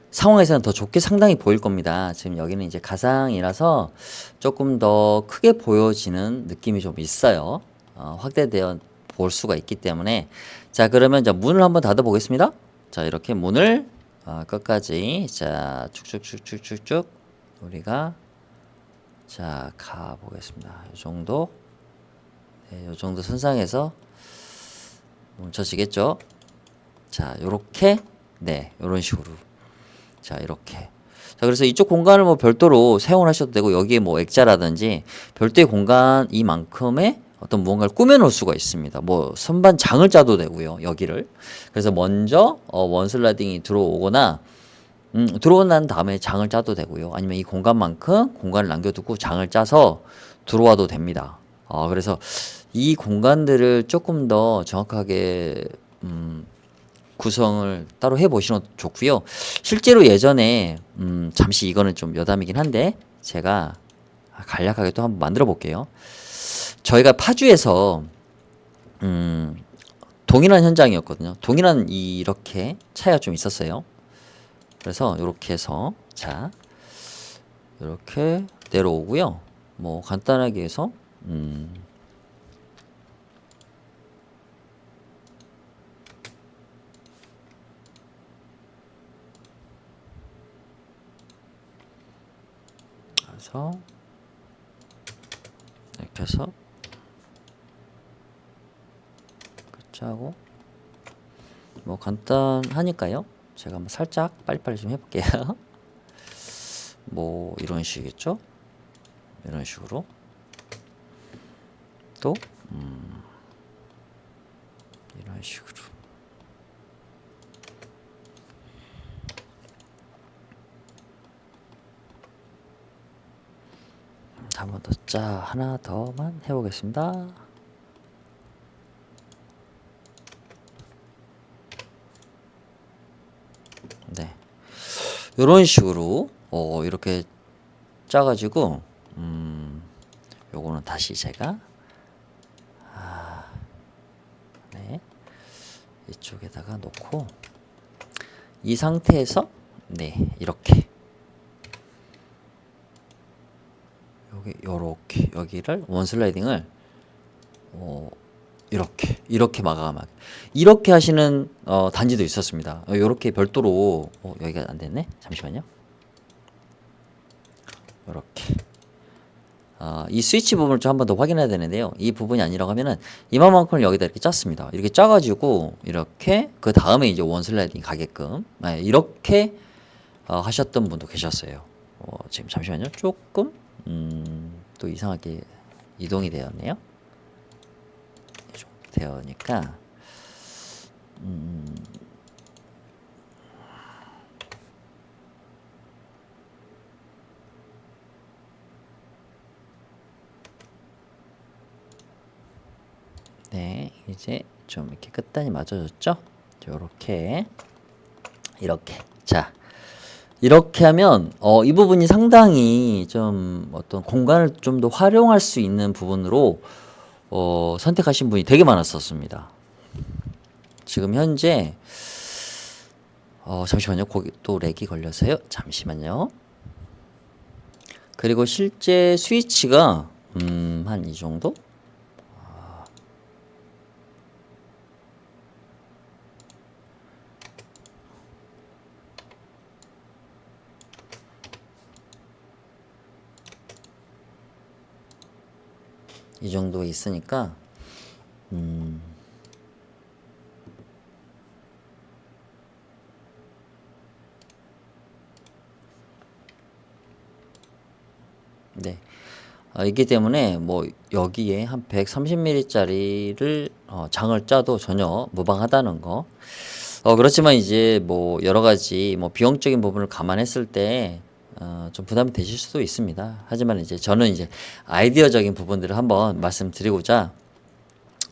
상황에서는 더 좁게 상당히 보일 겁니다. 지금 여기는 이제 가상이라서 조금 더 크게 보여지는 느낌이 좀 있어요. 확대되어 볼 수가 있기 때문에. 자, 그러면 자, 문을 한번 닫아 보겠습니다. 자, 이렇게 문을 끝까지 자, 쭉쭉쭉쭉쭉쭉 우리가 자, 가 보겠습니다. 이 정도. 네, 이 정도 선상에서 멈춰지겠죠? 자, 요렇게 네, 요런 식으로. 자, 이렇게. 자, 그래서 이쪽 공간을 뭐 별도로 사용하셔도 되고 여기에 뭐 액자라든지 별도의 공간 이만큼의 어떤 무언가를 꾸며 놓을 수가 있습니다. 뭐 선반 장을 짜도 되고요. 여기를. 그래서 먼저 원슬라이딩이 들어오거나 들어온 난 다음에 장을 짜도 되고요. 아니면 이 공간만큼 공간을 남겨두고 장을 짜서 들어와도 됩니다. 그래서 이 공간들을 조금 더 정확하게 구성을 따로 해보시면 좋고요. 실제로 예전에 잠시 이거는 좀 여담이긴 한데 제가 간략하게 또 한번 만들어 볼게요. 저희가 파주에서 동일한 현장이었거든요. 동일한 이렇게 차이가 좀 있었어요. 그래서 이렇게 해서 자 이렇게 내려오고요. 뭐 간단하게 해서 그래서 이렇게 해서 끝하고 뭐 간단하니까요. 제가 한번 살짝 빨리빨리 좀 해볼게요. 뭐 이런 식이겠죠? 이런 식으로 또 이런 식으로 한 번 더 짜 하나 더만 해보겠습니다. 네, 이런 식으로 이렇게 짜가지고 요거는 다시 제가 네 이쪽에다가 놓고 이 상태에서 네 이렇게 여기 요렇게 여기를 원슬라이딩을 이렇게 마감하게 이렇게 하시는 단지도 있었습니다. 요렇게 별도로 여기가 안 됐네. 잠시만요. 요렇게 이 스위치 부분을 좀 한 번 더 확인해야 되는데요. 이 부분이 아니라고 하면은 이만큼을 여기다 이렇게 짰습니다. 이렇게 짜가지고 이렇게 그 다음에 이제 원슬라이딩 가게끔 이렇게 하셨던 분도 계셨어요. 지금 잠시만요. 조금 또 이상하게 이동이 되었네요. 되어니까 네 이제 좀 이렇게 끝단이 맞아졌죠? 요렇게 이렇게 자 이렇게 하면 이 부분이 상당히 좀 어떤 공간을 좀 더 활용할 수 있는 부분으로 선택하신 분이 되게 많았었습니다. 지금 현재 잠시만요. 거기 또 렉이 걸려서요. 잠시만요. 그리고 실제 스위치가 한 이 정도? 이 정도에 있으니까 네. 있기 때문에 뭐 여기에 한 130mm짜리를 장을 짜도 전혀 무방하다는 거. 그렇지만 이제 뭐 여러 가지 뭐 비용적인 부분을 감안했을 때 좀 부담이 되실 수도 있습니다. 하지만 이제 저는 이제 아이디어적인 부분들을 한번 말씀드리고자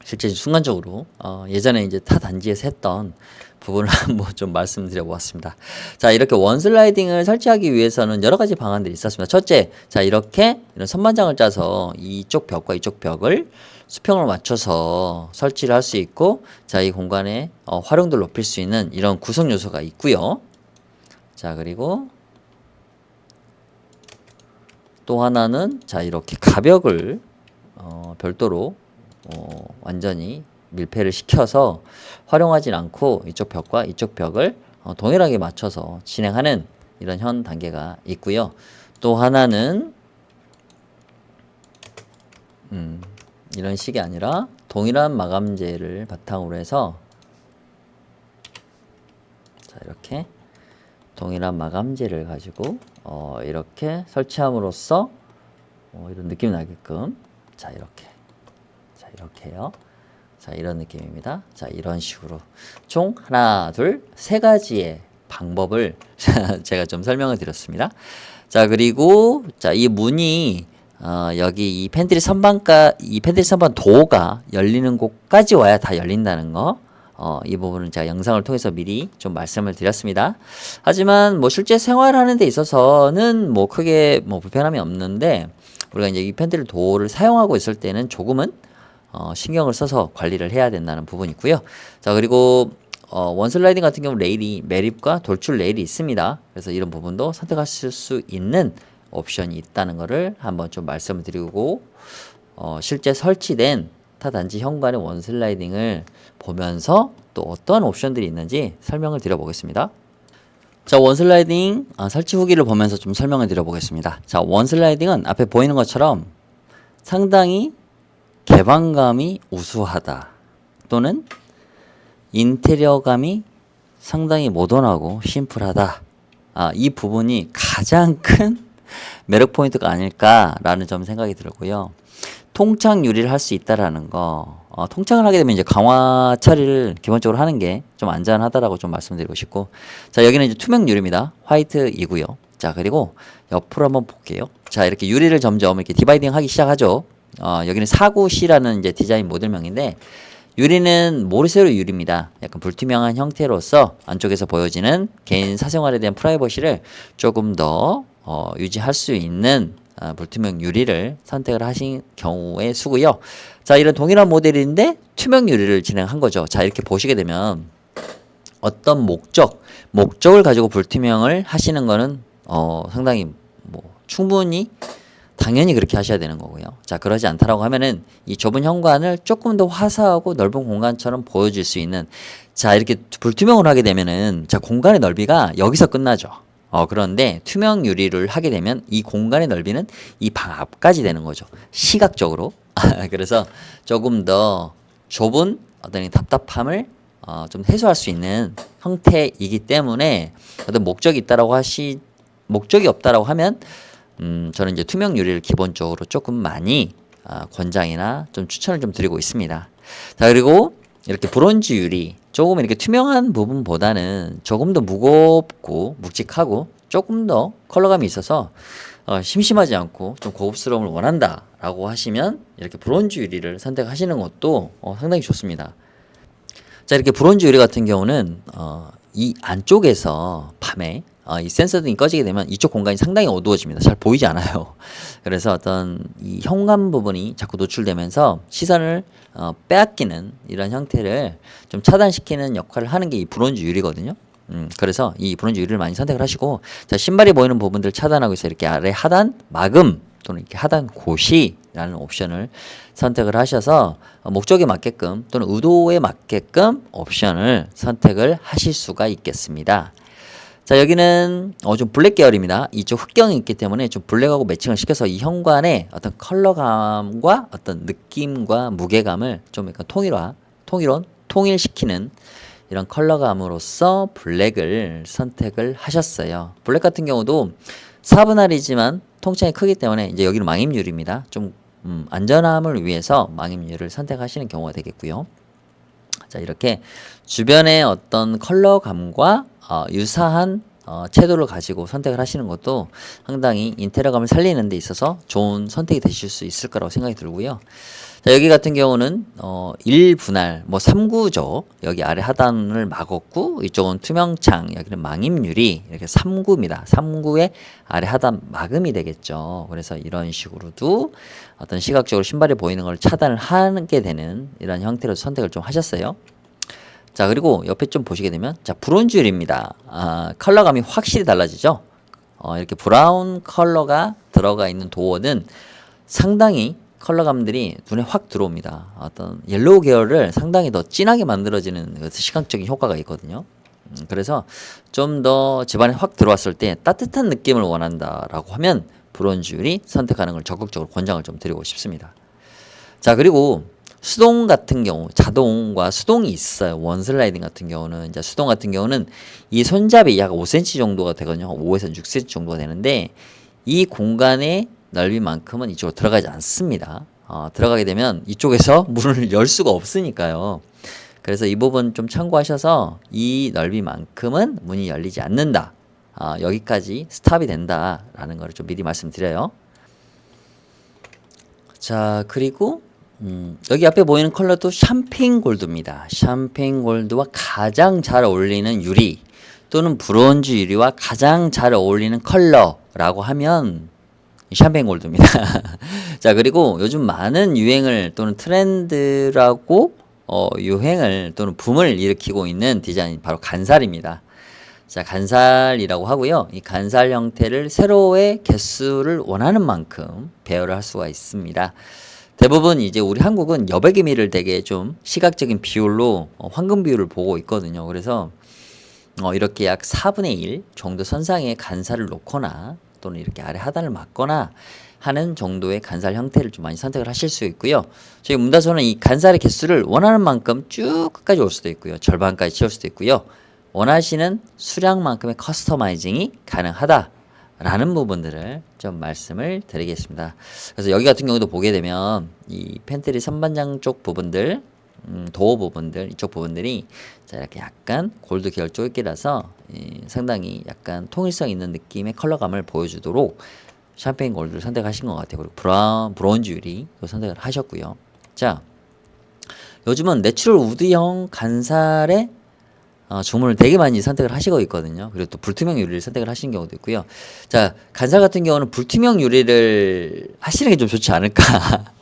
실제 순간적으로 예전에 이제 타 단지에서 했던 부분을 한번 좀 말씀드려 보았습니다. 자, 이렇게 원슬라이딩을 설치하기 위해서는 여러 가지 방안들이 있었습니다. 첫째, 자, 이렇게 이런 선반장을 짜서 이쪽 벽과 이쪽 벽을 수평을 맞춰서 설치를 할 수 있고, 자, 이 공간의 활용도를 높일 수 있는 이런 구성 요소가 있고요. 자, 그리고 또 하나는 자, 이렇게 가벽을 별도로 완전히 밀폐를 시켜서 활용하진 않고 이쪽 벽과 이쪽 벽을 동일하게 맞춰서 진행하는 이런 현 단계가 있고요. 또 하나는 이런 식이 아니라 동일한 마감재를 바탕으로 해서 자, 이렇게 동일한 마감재를 가지고 이렇게 설치함으로써 이런 느낌이 나게끔 자, 이렇게요. 자, 이런 느낌입니다. 자, 이런 식으로 총 하나, 둘, 세 가지의 방법을 제가 좀 설명을 드렸습니다. 자, 그리고 자, 이 문이 여기 이 팬트리 선반 도어가 열리는 곳까지 와야 다 열린다는 거. 이 부분은 제가 영상을 통해서 미리 좀 말씀을 드렸습니다. 하지만 뭐 실제 생활하는 데 있어서는 뭐 크게 뭐 불편함이 없는데, 우리가 이제 이 팬트리 도어를 사용하고 있을 때는 조금은 신경을 써서 관리를 해야 된다는 부분이 있고요. 자, 그리고 원슬라이딩 같은 경우 레일이 매립과 돌출 레일이 있습니다. 그래서 이런 부분도 선택하실 수 있는 옵션이 있다는 것을 한번 좀 말씀을 드리고, 실제 설치된 타 단지 현관의 원슬라이딩을 보면서 또 어떤 옵션들이 있는지 설명을 드려보겠습니다. 자, 원슬라이딩 설치 후기를 보면서 좀 설명을 드려보겠습니다. 자, 원슬라이딩은 앞에 보이는 것처럼 상당히 개방감이 우수하다, 또는 인테리어감이 상당히 모던하고 심플하다. 이 부분이 가장 큰 매력 포인트가 아닐까라는 점 생각이 들고요. 통창 유리를 할 수 있다라는 거, 통창을 하게 되면 이제 강화 처리를 기본적으로 하는 게 좀 안전하다라고 좀 말씀드리고 싶고, 자, 여기는 이제 투명 유리입니다. 화이트이고요. 자, 그리고 옆으로 한번 볼게요. 자, 이렇게 유리를 점점 이렇게 디바이딩 하기 시작하죠. 여기는 49C라는 이제 디자인 모델명인데, 유리는 모르쇠로 유리입니다. 약간 불투명한 형태로서 안쪽에서 보여지는 개인 사생활에 대한 프라이버시를 조금 더 유지할 수 있는 불투명 유리를 선택을 하신 경우의 수고요. 자, 이런 동일한 모델인데 투명 유리를 진행한 거죠. 자, 이렇게 보시게 되면 어떤 목적을 가지고 불투명을 하시는 거는 상당히 뭐 충분히 당연히 그렇게 하셔야 되는 거고요. 자, 그러지 않다라고 하면은 이 좁은 현관을 조금 더 화사하고 넓은 공간처럼 보여줄 수 있는, 자, 이렇게 불투명으로 하게 되면은 자, 공간의 넓이가 여기서 끝나죠. 그런데 투명 유리를 하게 되면 이 공간의 넓이는 이 방 앞까지 되는 거죠. 시각적으로. 그래서 조금 더 좁은 어떤 이 답답함을 좀 해소할 수 있는 형태이기 때문에, 어떤 목적이 없다라고 하면 저는 이제 투명 유리를 기본적으로 조금 많이 권장이나 좀 추천을 좀 드리고 있습니다. 자, 그리고 이렇게 브론즈 유리, 조금 이렇게 투명한 부분보다는 조금 더 무겁고 묵직하고 조금 더 컬러감이 있어서 심심하지 않고 좀 고급스러움을 원한다라고 하시면 이렇게 브론즈 유리를 선택하시는 것도 상당히 좋습니다. 자, 이렇게 브론즈 유리 같은 경우는 이 안쪽에서 밤에 이 센서 등이 꺼지게 되면 이쪽 공간이 상당히 어두워집니다. 잘 보이지 않아요. 그래서 어떤 이 현관 부분이 자꾸 노출되면서 시선을 빼앗기는 이런 형태를 좀 차단시키는 역할을 하는 게 이 브론즈 유리거든요. 그래서 이 브론즈 유리를 많이 선택을 하시고, 자, 신발이 보이는 부분들 차단하고 있어요. 이렇게 아래 하단 마금 또는 이렇게 하단 고시라는 옵션을 선택을 하셔서 목적에 맞게끔 또는 의도에 맞게끔 옵션을 선택을 하실 수가 있겠습니다. 자, 여기는 좀 블랙 계열입니다. 이쪽 흑경이 있기 때문에 좀 블랙하고 매칭을 시켜서 이 현관의 어떤 컬러감과 어떤 느낌과 무게감을 좀 약간 통일시키는 이런 컬러감으로써 블랙을 선택을 하셨어요. 블랙 같은 경우도 4분할이지만 통창이 크기 때문에 이제 여기는 망임유리입니다. 좀 안전함을 위해서 망임유리를 선택하시는 경우가 되겠고요. 자, 이렇게 주변의 어떤 컬러감과 유사한 채도를 가지고 선택을 하시는 것도 상당히 인테리어감을 살리는 데 있어서 좋은 선택이 되실 수 있을 거라고 생각이 들고요. 자, 여기 같은 경우는 1분할 뭐 3구죠. 여기 아래 하단을 막았고 이쪽은 투명창, 여기는 망임유리, 이렇게 3구입니다. 3구의 아래 하단 막음이 되겠죠. 그래서 이런 식으로도 어떤 시각적으로 신발이 보이는 걸 차단을 하게 되는 이런 형태로 선택을 좀 하셨어요. 자, 그리고 옆에 좀 보시게 되면, 자, 브론즈율입니다. 컬러감이 확실히 달라지죠. 이렇게 브라운 컬러가 들어가 있는 도어는 상당히 컬러감들이 눈에 확 들어옵니다. 어떤 옐로우 계열을 상당히 더 진하게 만들어지는 그 시각적인 효과가 있거든요. 그래서 좀 더 집안에 확 들어왔을 때 따뜻한 느낌을 원한다라고 하면 브론즈율이 선택하는 걸 적극적으로 권장을 좀 드리고 싶습니다. 자, 그리고 수동 같은 경우, 자동과 수동이 있어요. 원슬라이딩 같은 경우는, 이제 수동 같은 경우는 이 손잡이 약 5cm 정도가 되거든요. 5에서 6cm 정도가 되는데 이 공간의 넓이만큼은 이쪽으로 들어가지 않습니다. 들어가게 되면 이쪽에서 문을 열 수가 없으니까요. 그래서 이 부분 좀 참고하셔서 이 넓이만큼은 문이 열리지 않는다. 여기까지 스탑이 된다라는 걸 좀 미리 말씀드려요. 자, 그리고 여기 앞에 보이는 컬러도 샴페인 골드입니다. 샴페인 골드와 가장 잘 어울리는 유리 또는 브론즈 유리와 가장 잘 어울리는 컬러라고 하면 샴페인 골드입니다. 자, 그리고 요즘 많은 유행을 또는 트렌드라고 유행을 또는 붐을 일으키고 있는 디자인 바로 간살입니다. 자, 간살이라고 하고요. 이 간살 형태를 세로의 개수를 원하는 만큼 배열을 할 수가 있습니다. 대부분 이제 우리 한국은 여백의 미를 되게 좀 시각적인 비율로 황금 비율을 보고 있거든요. 그래서 이렇게 약 4분의 1 정도 선상에 간살을 놓거나 또는 이렇게 아래 하단을 막거나 하는 정도의 간살 형태를 좀 많이 선택을 하실 수 있고요. 저희 문다소는 이 간살의 개수를 원하는 만큼 쭉 끝까지 올 수도 있고요. 절반까지 채울 수도 있고요. 원하시는 수량만큼의 커스터마이징이 가능하다라는 부분들을 좀 말씀을 드리겠습니다. 그래서 여기 같은 경우도 보게 되면 이 팬트리 선반장 쪽 부분들, 도어 부분들, 이쪽 부분들이 자, 이렇게 약간 골드 계열 쪽이라서 상당히 약간 통일성 있는 느낌의 컬러감을 보여주도록 샴페인 골드를 선택하신 것 같아요. 그리고 브론즈 유리 선택을 하셨고요. 자, 요즘은 내추럴 우드형 간살에 주문을 되게 많이 선택을 하시고 있거든요. 그리고 또 불투명 유리를 선택을 하시는 경우도 있고요. 자, 간살 같은 경우는 불투명 유리를 하시는 게 좀 좋지 않을까.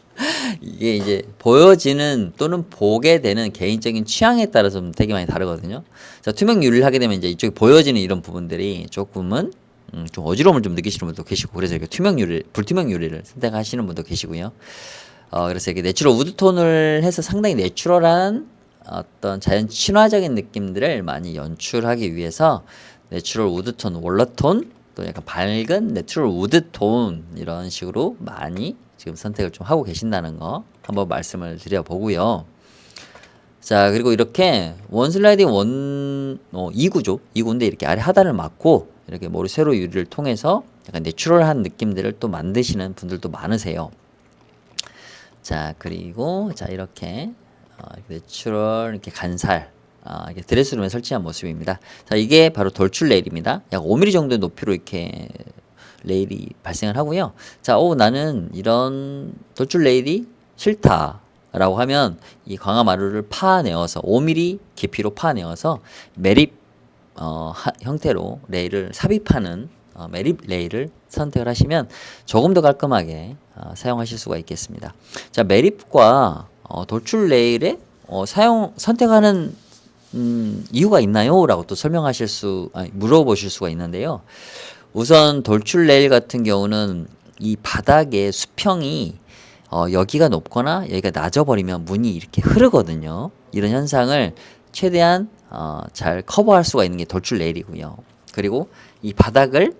이게 이제 보여지는 또는 보게 되는 개인적인 취향에 따라서 좀 되게 많이 다르거든요. 자, 투명 유리를 하게 되면 이제 이쪽에 보여지는 이런 부분들이 조금은 좀 어지러움을 좀 느끼시는 분도 계시고, 그래서 이렇게 불투명 유리를 선택하시는 분도 계시고요. 그래서 이렇게 내추럴 우드톤을 해서 상당히 내추럴한 어떤 자연 친화적인 느낌들을 많이 연출하기 위해서 내추럴 우드톤, 월러톤, 또 약간 밝은 내추럴 우드톤 이런 식으로 많이 지금 선택을 좀 하고 계신다는 거 한번 말씀을 드려보고요. 자, 그리고 이렇게 원슬라이딩 2구죠. 2구인데 이렇게 아래 하단을 막고 이렇게 머리 세로 유리를 통해서 약간 내추럴한 느낌들을 또 만드시는 분들도 많으세요. 자, 그리고 자, 이렇게 내추럴 이렇게 간살 이렇게 드레스룸에 설치한 모습입니다. 자, 이게 바로 돌출 레일입니다. 약 5mm 정도의 높이로 이렇게 레일이 발생을 하고요. 자, 나는 이런 돌출 레일이 싫다라고 하면 이 광화마루를 파내어서 5mm 깊이로 파내어서 매립 형태로 레일을 삽입하는 매립 레일을 선택을 하시면 조금 더 깔끔하게 사용하실 수가 있겠습니다. 자, 매립과 돌출 레일에 선택하는 이유가 있나요? 라고 또 물어보실 수가 있는데요. 우선 돌출 레일 같은 경우는 이 바닥의 수평이 여기가 높거나 여기가 낮아버리면 문이 이렇게 흐르거든요. 이런 현상을 최대한 잘 커버할 수가 있는 게 돌출 레일이고요. 그리고 이 바닥을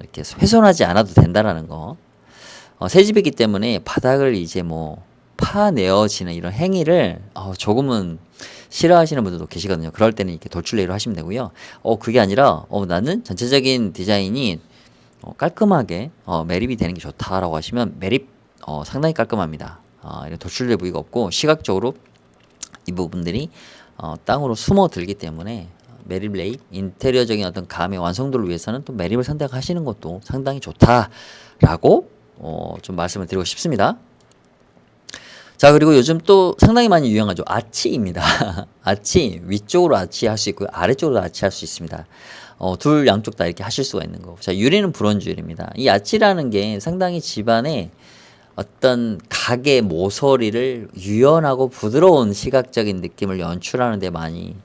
이렇게 훼손하지 않아도 된다라는 거. 새 집이기 때문에 바닥을 이제 뭐 파내어지는 이런 행위를 조금은 싫어하시는 분들도 계시거든요. 그럴 때는 이렇게 돌출 레일로 하시면 되고요. 그게 아니라 나는 전체적인 디자인이 깔끔하게 매립이 되는 게 좋다라고 하시면 매립 상당히 깔끔합니다. 이런 돌출 레일 부위가 없고 시각적으로 이 부분들이 땅으로 숨어 들기 때문에 매립 레일, 인테리어적인 어떤 감의 완성도를 위해서는 또 매립을 선택하시는 것도 상당히 좋다라고 좀 말씀을 드리고 싶습니다. 자, 그리고 요즘 또 상당히 많이 유행하죠. 아치입니다. 아치, 위쪽으로 아치 할 수 있고요. 아래쪽으로 아치 할 수 있습니다. 둘 양쪽 다 이렇게 하실 수가 있는 거고. 자, 유리는 브론즈 유리입니다. 이 아치라는 게 상당히 집안에 어떤 각의 모서리를 유연하고 부드러운 시각적인 느낌을 연출하는 데 많이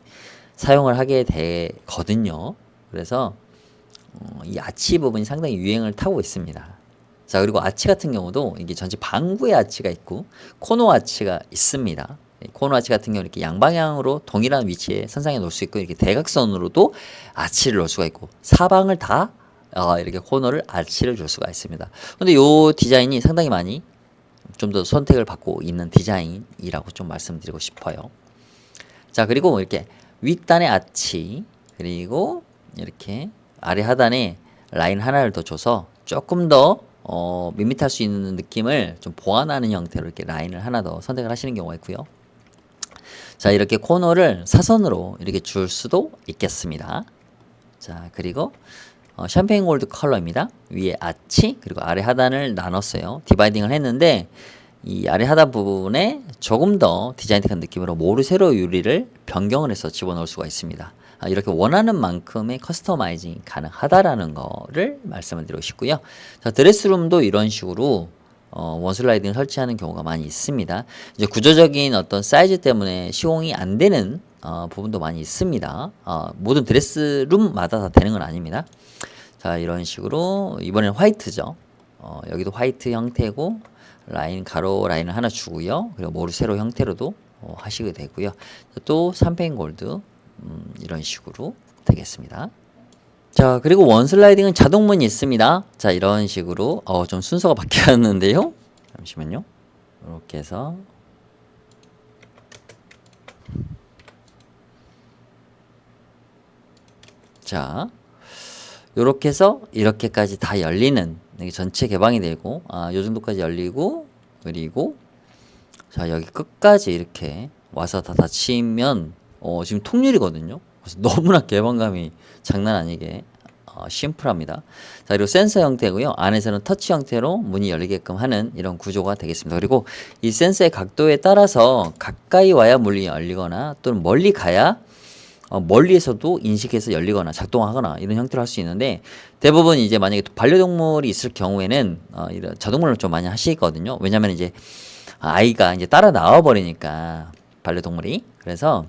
사용을 하게 되거든요. 그래서 이 아치 부분이 상당히 유행을 타고 있습니다. 자, 그리고 아치 같은 경우도 이게 전체 방구의 아치가 있고 코너 아치가 있습니다. 코너 아치 같은 경우는 이렇게 양방향으로 동일한 위치에 선상에 놓을 수 있고, 이렇게 대각선으로도 아치를 놓을 수가 있고, 사방을 다 이렇게 코너를 아치를 줄 수가 있습니다. 근데 요 디자인이 상당히 많이 좀 더 선택을 받고 있는 디자인이라고 좀 말씀드리고 싶어요. 자, 그리고 이렇게 윗단에 아치, 그리고 이렇게 아래 하단에 라인 하나를 더 줘서 조금 더 밋밋할 수 있는 느낌을 좀 보완하는 형태로 이렇게 라인을 하나 더 선택을 하시는 경우가 있고요. 자, 이렇게 코너를 사선으로 이렇게 줄 수도 있겠습니다. 자, 그리고 샴페인 골드 컬러입니다. 위에 아치, 그리고 아래 하단을 나눴어요. 디바이딩을 했는데 이 아래 하단 부분에 조금 더 디자인틱한 느낌으로 모르세로 유리를 변경을 해서 집어넣을 수가 있습니다. 이렇게 원하는 만큼의 커스터마이징이 가능하다라는 거를 말씀을 드리고 싶고요. 자, 드레스룸도 이런 식으로 원슬라이딩을 설치하는 경우가 많이 있습니다. 이제 구조적인 어떤 사이즈 때문에 시공이 안 되는 부분도 많이 있습니다. 모든 드레스룸마다 다 되는 건 아닙니다. 자, 이런 식으로 이번에는 화이트죠. 여기도 화이트 형태고 라인 가로 라인을 하나 주고요. 그리고 모르세로 형태로도 하시게 되고요. 또 샴페인 골드 이런 식으로 되겠습니다. 자, 그리고 원슬라이딩은 자동문이 있습니다. 자, 이런 식으로 좀 순서가 바뀌었는데요. 잠시만요. 이렇게 해서 자, 요렇게 해서 이렇게까지 다 열리는, 이게 전체 개방이 되고 요 정도까지 열리고, 그리고 자, 여기 끝까지 이렇게 와서 다 닫히면 지금 통유리거든요. 그래서 너무나 개방감이 장난 아니게 심플합니다. 자, 그리고 센서 형태고요. 안에서는 터치 형태로 문이 열리게끔 하는 이런 구조가 되겠습니다. 그리고 이 센서의 각도에 따라서 가까이 와야 문이 열리거나 또는 멀리 가야 멀리에서도 인식해서 열리거나 작동하거나 이런 형태로 할 수 있는데, 대부분 이제 만약에 반려동물이 있을 경우에는 이런 자동문을 좀 많이 하시거든요. 왜냐면 이제 아이가 이제 따라 나와 버리니까, 반려동물이. 그래서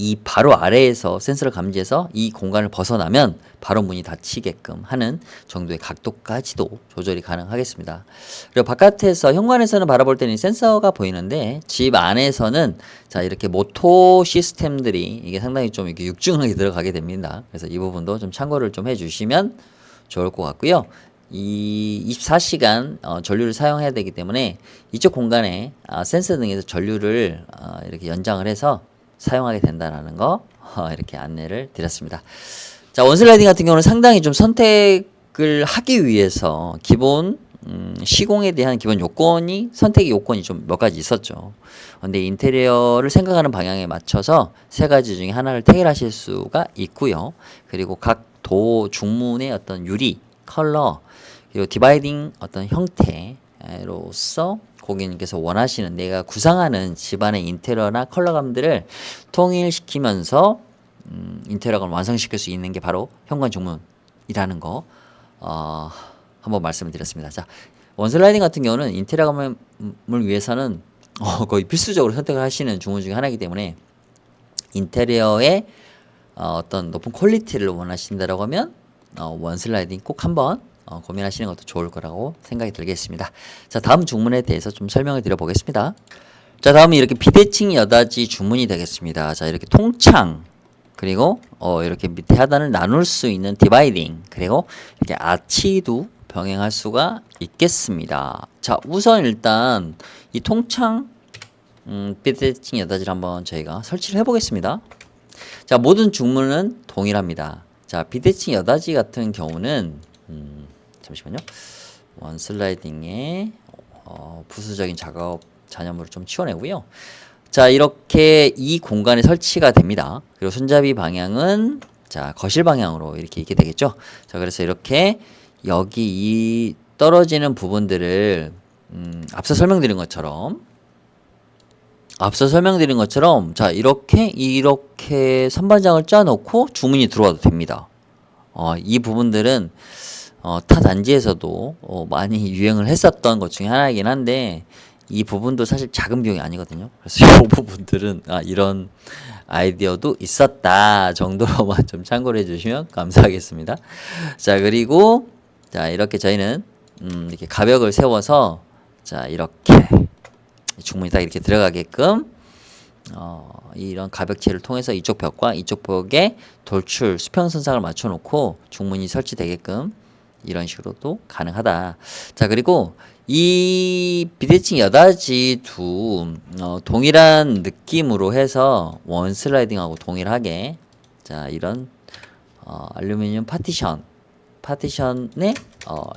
이 바로 아래에서 센서를 감지해서 이 공간을 벗어나면 바로 문이 닫히게끔 하는 정도의 각도까지도 조절이 가능하겠습니다. 그리고 바깥에서 현관에서는 바라볼 때는 센서가 보이는데, 집 안에서는 자, 이렇게 모토 시스템들이 이게 상당히 좀 이렇게 육중하게 들어가게 됩니다. 그래서 이 부분도 좀 참고를 좀 해주시면 좋을 것 같고요. 이 24시간 전류를 사용해야 되기 때문에 이쪽 공간에 센서 등에서 전류를 이렇게 연장을 해서 사용하게 된다라는 거 이렇게 안내를 드렸습니다. 자, 원슬라이딩 같은 경우는 상당히 좀 선택을 하기 위해서 기본 시공에 대한 기본 요건이, 선택의 요건이 좀 몇 가지 있었죠. 근데 인테리어를 생각하는 방향에 맞춰서 세 가지 중에 하나를 택일하실 수가 있고요. 그리고 각 도 중문의 어떤 유리, 컬러, 그리고 디바이딩 어떤 형태로서 고객님께서 원하시는, 내가 구상하는 집안의 인테리어나 컬러감들을 통일시키면서 인테리어감을 완성시킬 수 있는 게 바로 현관 중문이라는 거 한번 말씀을 드렸습니다. 자, 원슬라이딩 같은 경우는 인테리어감을 위해서는 거의 필수적으로 선택을 하시는 중문 중에 하나이기 때문에, 인테리어의 어떤 높은 퀄리티를 원하신다라고 하면 원슬라이딩 꼭 한번 고민하시는 것도 좋을 거라고 생각이 들겠습니다. 자, 다음 주문에 대해서 좀 설명을 드려보겠습니다. 자, 다음은 이렇게 비대칭 여닫이 주문이 되겠습니다. 자, 이렇게 통창, 그리고 이렇게 밑에 하단을 나눌 수 있는 디바이딩, 그리고 이렇게 아치도 병행할 수가 있겠습니다. 자, 우선 일단 이 통창 비대칭 여닫이를 한번 저희가 설치를 해보겠습니다. 자, 모든 중문은 동일합니다. 자, 비대칭 여닫이 같은 경우는 잠시만요. 원슬라이딩에 부수적인 작업 잔여물을 좀 치워내고요. 자, 이렇게 이 공간에 설치가 됩니다. 그리고 손잡이 방향은 자, 거실 방향으로 이렇게 있게 되겠죠. 자, 그래서 이렇게 여기 이 떨어지는 부분들을 앞서 설명드린 것처럼 앞서 설명드린 것처럼 자 이렇게 선반장을 짜놓고 주문이 들어와도 됩니다. 이 부분들은 타 단지에서도 많이 유행을 했었던 것 중에 하나이긴 한데 이 부분도 사실 작은 비용이 아니거든요. 그래서 이 부분들은 이런 아이디어도 있었다 정도로만 좀 참고를 해주시면 감사하겠습니다. 자 그리고 자 이렇게 저희는 이렇게 가벽을 세워서 자 이렇게 중문이 딱 이렇게 들어가게끔 이런 가벽체를 통해서 이쪽 벽과 이쪽 벽에 돌출 수평선상을 맞춰놓고 중문이 설치되게끔 이런 식으로도 가능하다. 자 그리고 이 비대칭 여닫이도 동일한 느낌으로 해서 원 슬라이딩하고 동일하게 자 이런 알루미늄 파티션에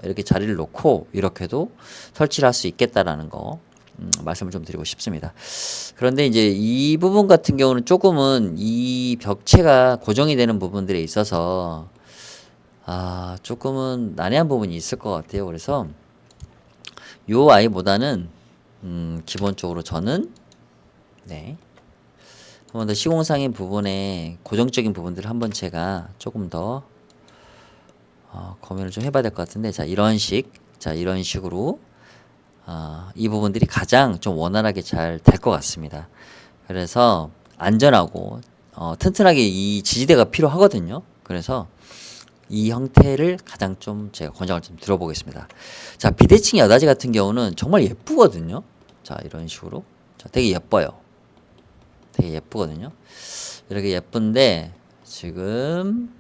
이렇게 자리를 놓고 이렇게도 설치를 할 수 있겠다라는 거 말씀을 좀 드리고 싶습니다. 그런데 이제 이 부분 같은 경우는 조금은 이 벽체가 고정이 되는 부분들에 있어서 조금은 난해한 부분이 있을 것 같아요. 그래서 요 아이보다는 기본적으로 저는 한 번 더 시공상인 부분에 고정적인 부분들을 한번 제가 조금 더 고민을 좀 해봐야 될 것 같은데 자 이런 식으로 이 부분들이 가장 좀 원활하게 잘 될 것 같습니다. 그래서 안전하고 튼튼하게 이 지지대가 필요하거든요. 그래서 이 형태를 가장 좀 제가 권장을 좀 들어보겠습니다. 자 비대칭 여닫이 같은 경우는 정말 예쁘거든요. 자 이런 식으로 자, 되게 예뻐요. 되게 예쁘거든요. 이렇게 예쁜데 지금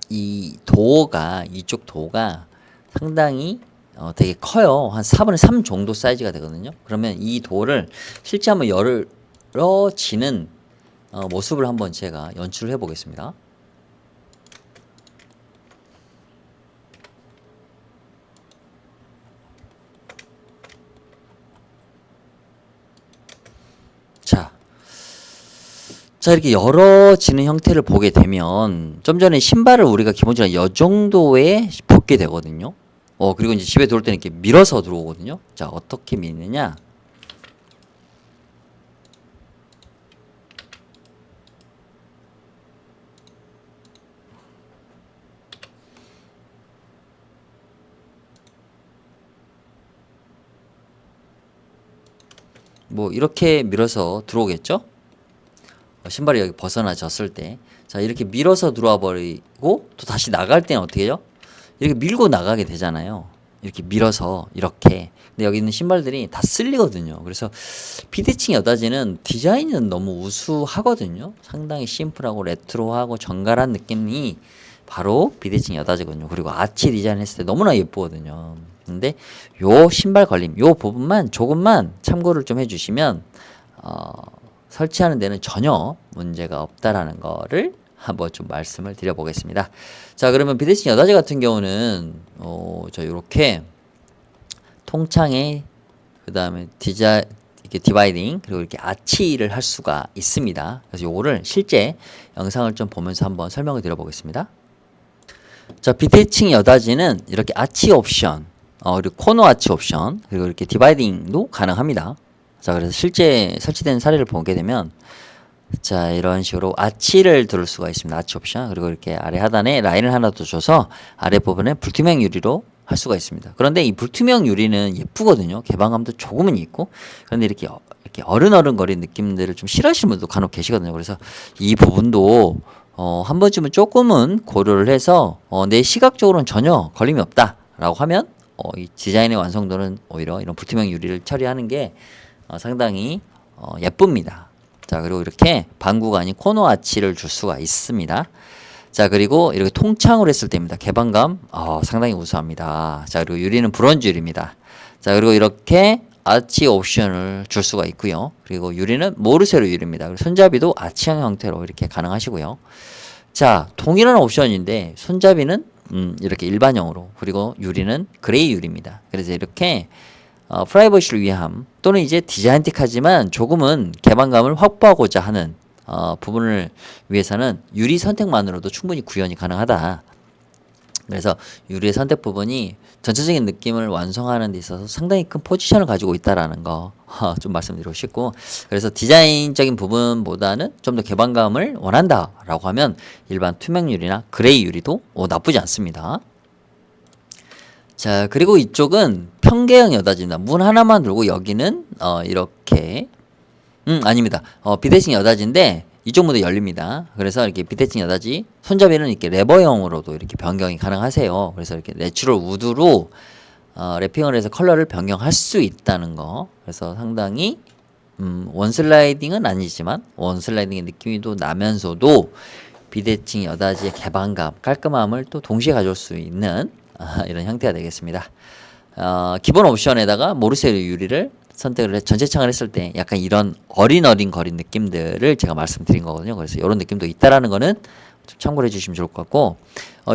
이 도어가 이쪽 도어가 상당히 되게 커요. 한 4분의 3 정도 사이즈가 되거든요. 그러면 이 도어를 실제 한번 열어지는 모습을 한번 제가 연출을 해 보겠습니다. 자 이렇게 열어지는 형태를 보게 되면 좀 전에 신발을 우리가 기본적으로 이 정도에 벗게 되거든요. 그리고 이제 집에 들어올 때는 이렇게 밀어서 들어오거든요. 자 어떻게 미느냐? 뭐 이렇게 밀어서 들어오겠죠? 신발이 여기 벗어나졌을 때 자 이렇게 밀어서 들어와 버리고 또 다시 나갈 때는 어떻게 해요? 이렇게 밀고 나가게 되잖아요. 이렇게 밀어서 이렇게 근데 여기 있는 신발들이 다 쓸리거든요. 그래서 비대칭 여닫이는 디자인은 너무 우수하거든요. 상당히 심플하고 레트로하고 정갈한 느낌이 바로 비대칭 여닫이거든요. 그리고 아치 디자인 했을 때 너무나 예쁘거든요. 근데 요 신발 걸림 요 부분만 조금만 참고를 좀 해주시면 설치하는 데는 전혀 문제가 없다라는 거를 한번 좀 말씀을 드려보겠습니다. 자, 그러면 비대칭 여닫이 같은 경우는 저 요렇게 통창에 그 다음에 이렇게 디바이딩 그리고 이렇게 아치를 할 수가 있습니다. 그래서 요거를 실제 영상을 좀 보면서 한번 설명을 드려보겠습니다. 자, 비대칭 여닫이는 이렇게 아치 옵션, 그리고 코너 아치 옵션, 그리고 이렇게 디바이딩도 가능합니다. 자, 그래서 실제 설치된 사례를 보게 되면 자 이런 식으로 아치를 두를 수가 있습니다. 아치 옵션 그리고 이렇게 아래 하단에 라인을 하나 더 줘서 아래 부분에 불투명 유리로 할 수가 있습니다. 그런데 이 불투명 유리는 예쁘거든요. 개방감도 조금은 있고 그런데 이렇게 어른어른거리는 느낌들을 좀 싫어하시는 분도 간혹 계시거든요. 그래서 이 부분도 한 번쯤은 조금은 고려를 해서 내 시각적으로는 전혀 걸림이 없다라고 하면 이 디자인의 완성도는 오히려 이런 불투명 유리를 처리하는 게 상당히 예쁩니다. 자 그리고 이렇게 방구가 아닌 코너 아치를 줄 수가 있습니다. 자 그리고 이렇게 통창으로 했을 때입니다. 개방감 상당히 우수합니다. 자 그리고 유리는 브론즈 유리입니다. 자 그리고 이렇게 아치 옵션을 줄 수가 있고요. 그리고 유리는 모르쇠로 유리입니다. 그리고 손잡이도 아치형 형태로 이렇게 가능하시고요. 자 동일한 옵션인데 손잡이는 이렇게 일반형으로 그리고 유리는 그레이 유리입니다. 그래서 이렇게 프라이버시를 위함 또는 이제 디자인틱하지만 조금은 개방감을 확보하고자 하는 부분을 위해서는 유리 선택만으로도 충분히 구현이 가능하다. 그래서 유리의 선택 부분이 전체적인 느낌을 완성하는 데 있어서 상당히 큰 포지션을 가지고 있다라는 거 좀 말씀드리고 싶고, 그래서 디자인적인 부분보다는 좀 더 개방감을 원한다라고 하면 일반 투명 유리나 그레이 유리도 나쁘지 않습니다. 자, 그리고 이쪽은 평계형 여닫이입니다. 문 하나만 들고 여기는 이렇게 아닙니다. 비대칭 여닫이인데 이쪽 문도 열립니다. 그래서 이렇게 비대칭 여닫이 손잡이는 이렇게 레버형으로도 이렇게 변경이 가능하세요. 그래서 이렇게 내추럴 우드로 랩핑을 해서 컬러를 변경할 수 있다는 거. 그래서 상당히 원슬라이딩은 아니지만 원슬라이딩의 느낌이 또 나면서도 비대칭 여닫이의 개방감, 깔끔함을 또 동시에 가져올 수 있는 이런 형태가 되겠습니다. 기본 옵션에다가 모르쇠 유리를 선택을 해 전체 창을 했을 때 약간 이런 어린 거린 느낌들을 제가 말씀드린 거거든요. 그래서 이런 느낌도 있다라는 거는 좀 참고를 해주시면 좋을 것 같고,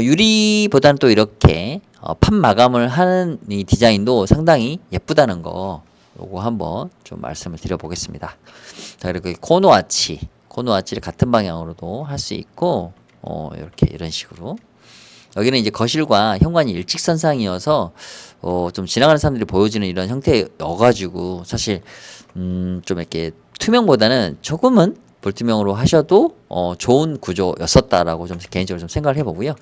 유리보다는 또 이렇게 판 마감을 하는 이 디자인도 상당히 예쁘다는 거, 요거 한번 좀 말씀을 드려보겠습니다. 자, 그리고 코너 아치를 같은 방향으로도 할 수 있고, 이렇게 이런 식으로. 여기는 이제 거실과 현관이 일직선상이어서 좀 지나가는 사람들이 보여지는 이런 형태여가지고 사실 좀 이렇게 투명보다는 조금은 불투명으로 하셔도 좋은 구조였었다라고 좀 개인적으로 좀 생각을 해보고요.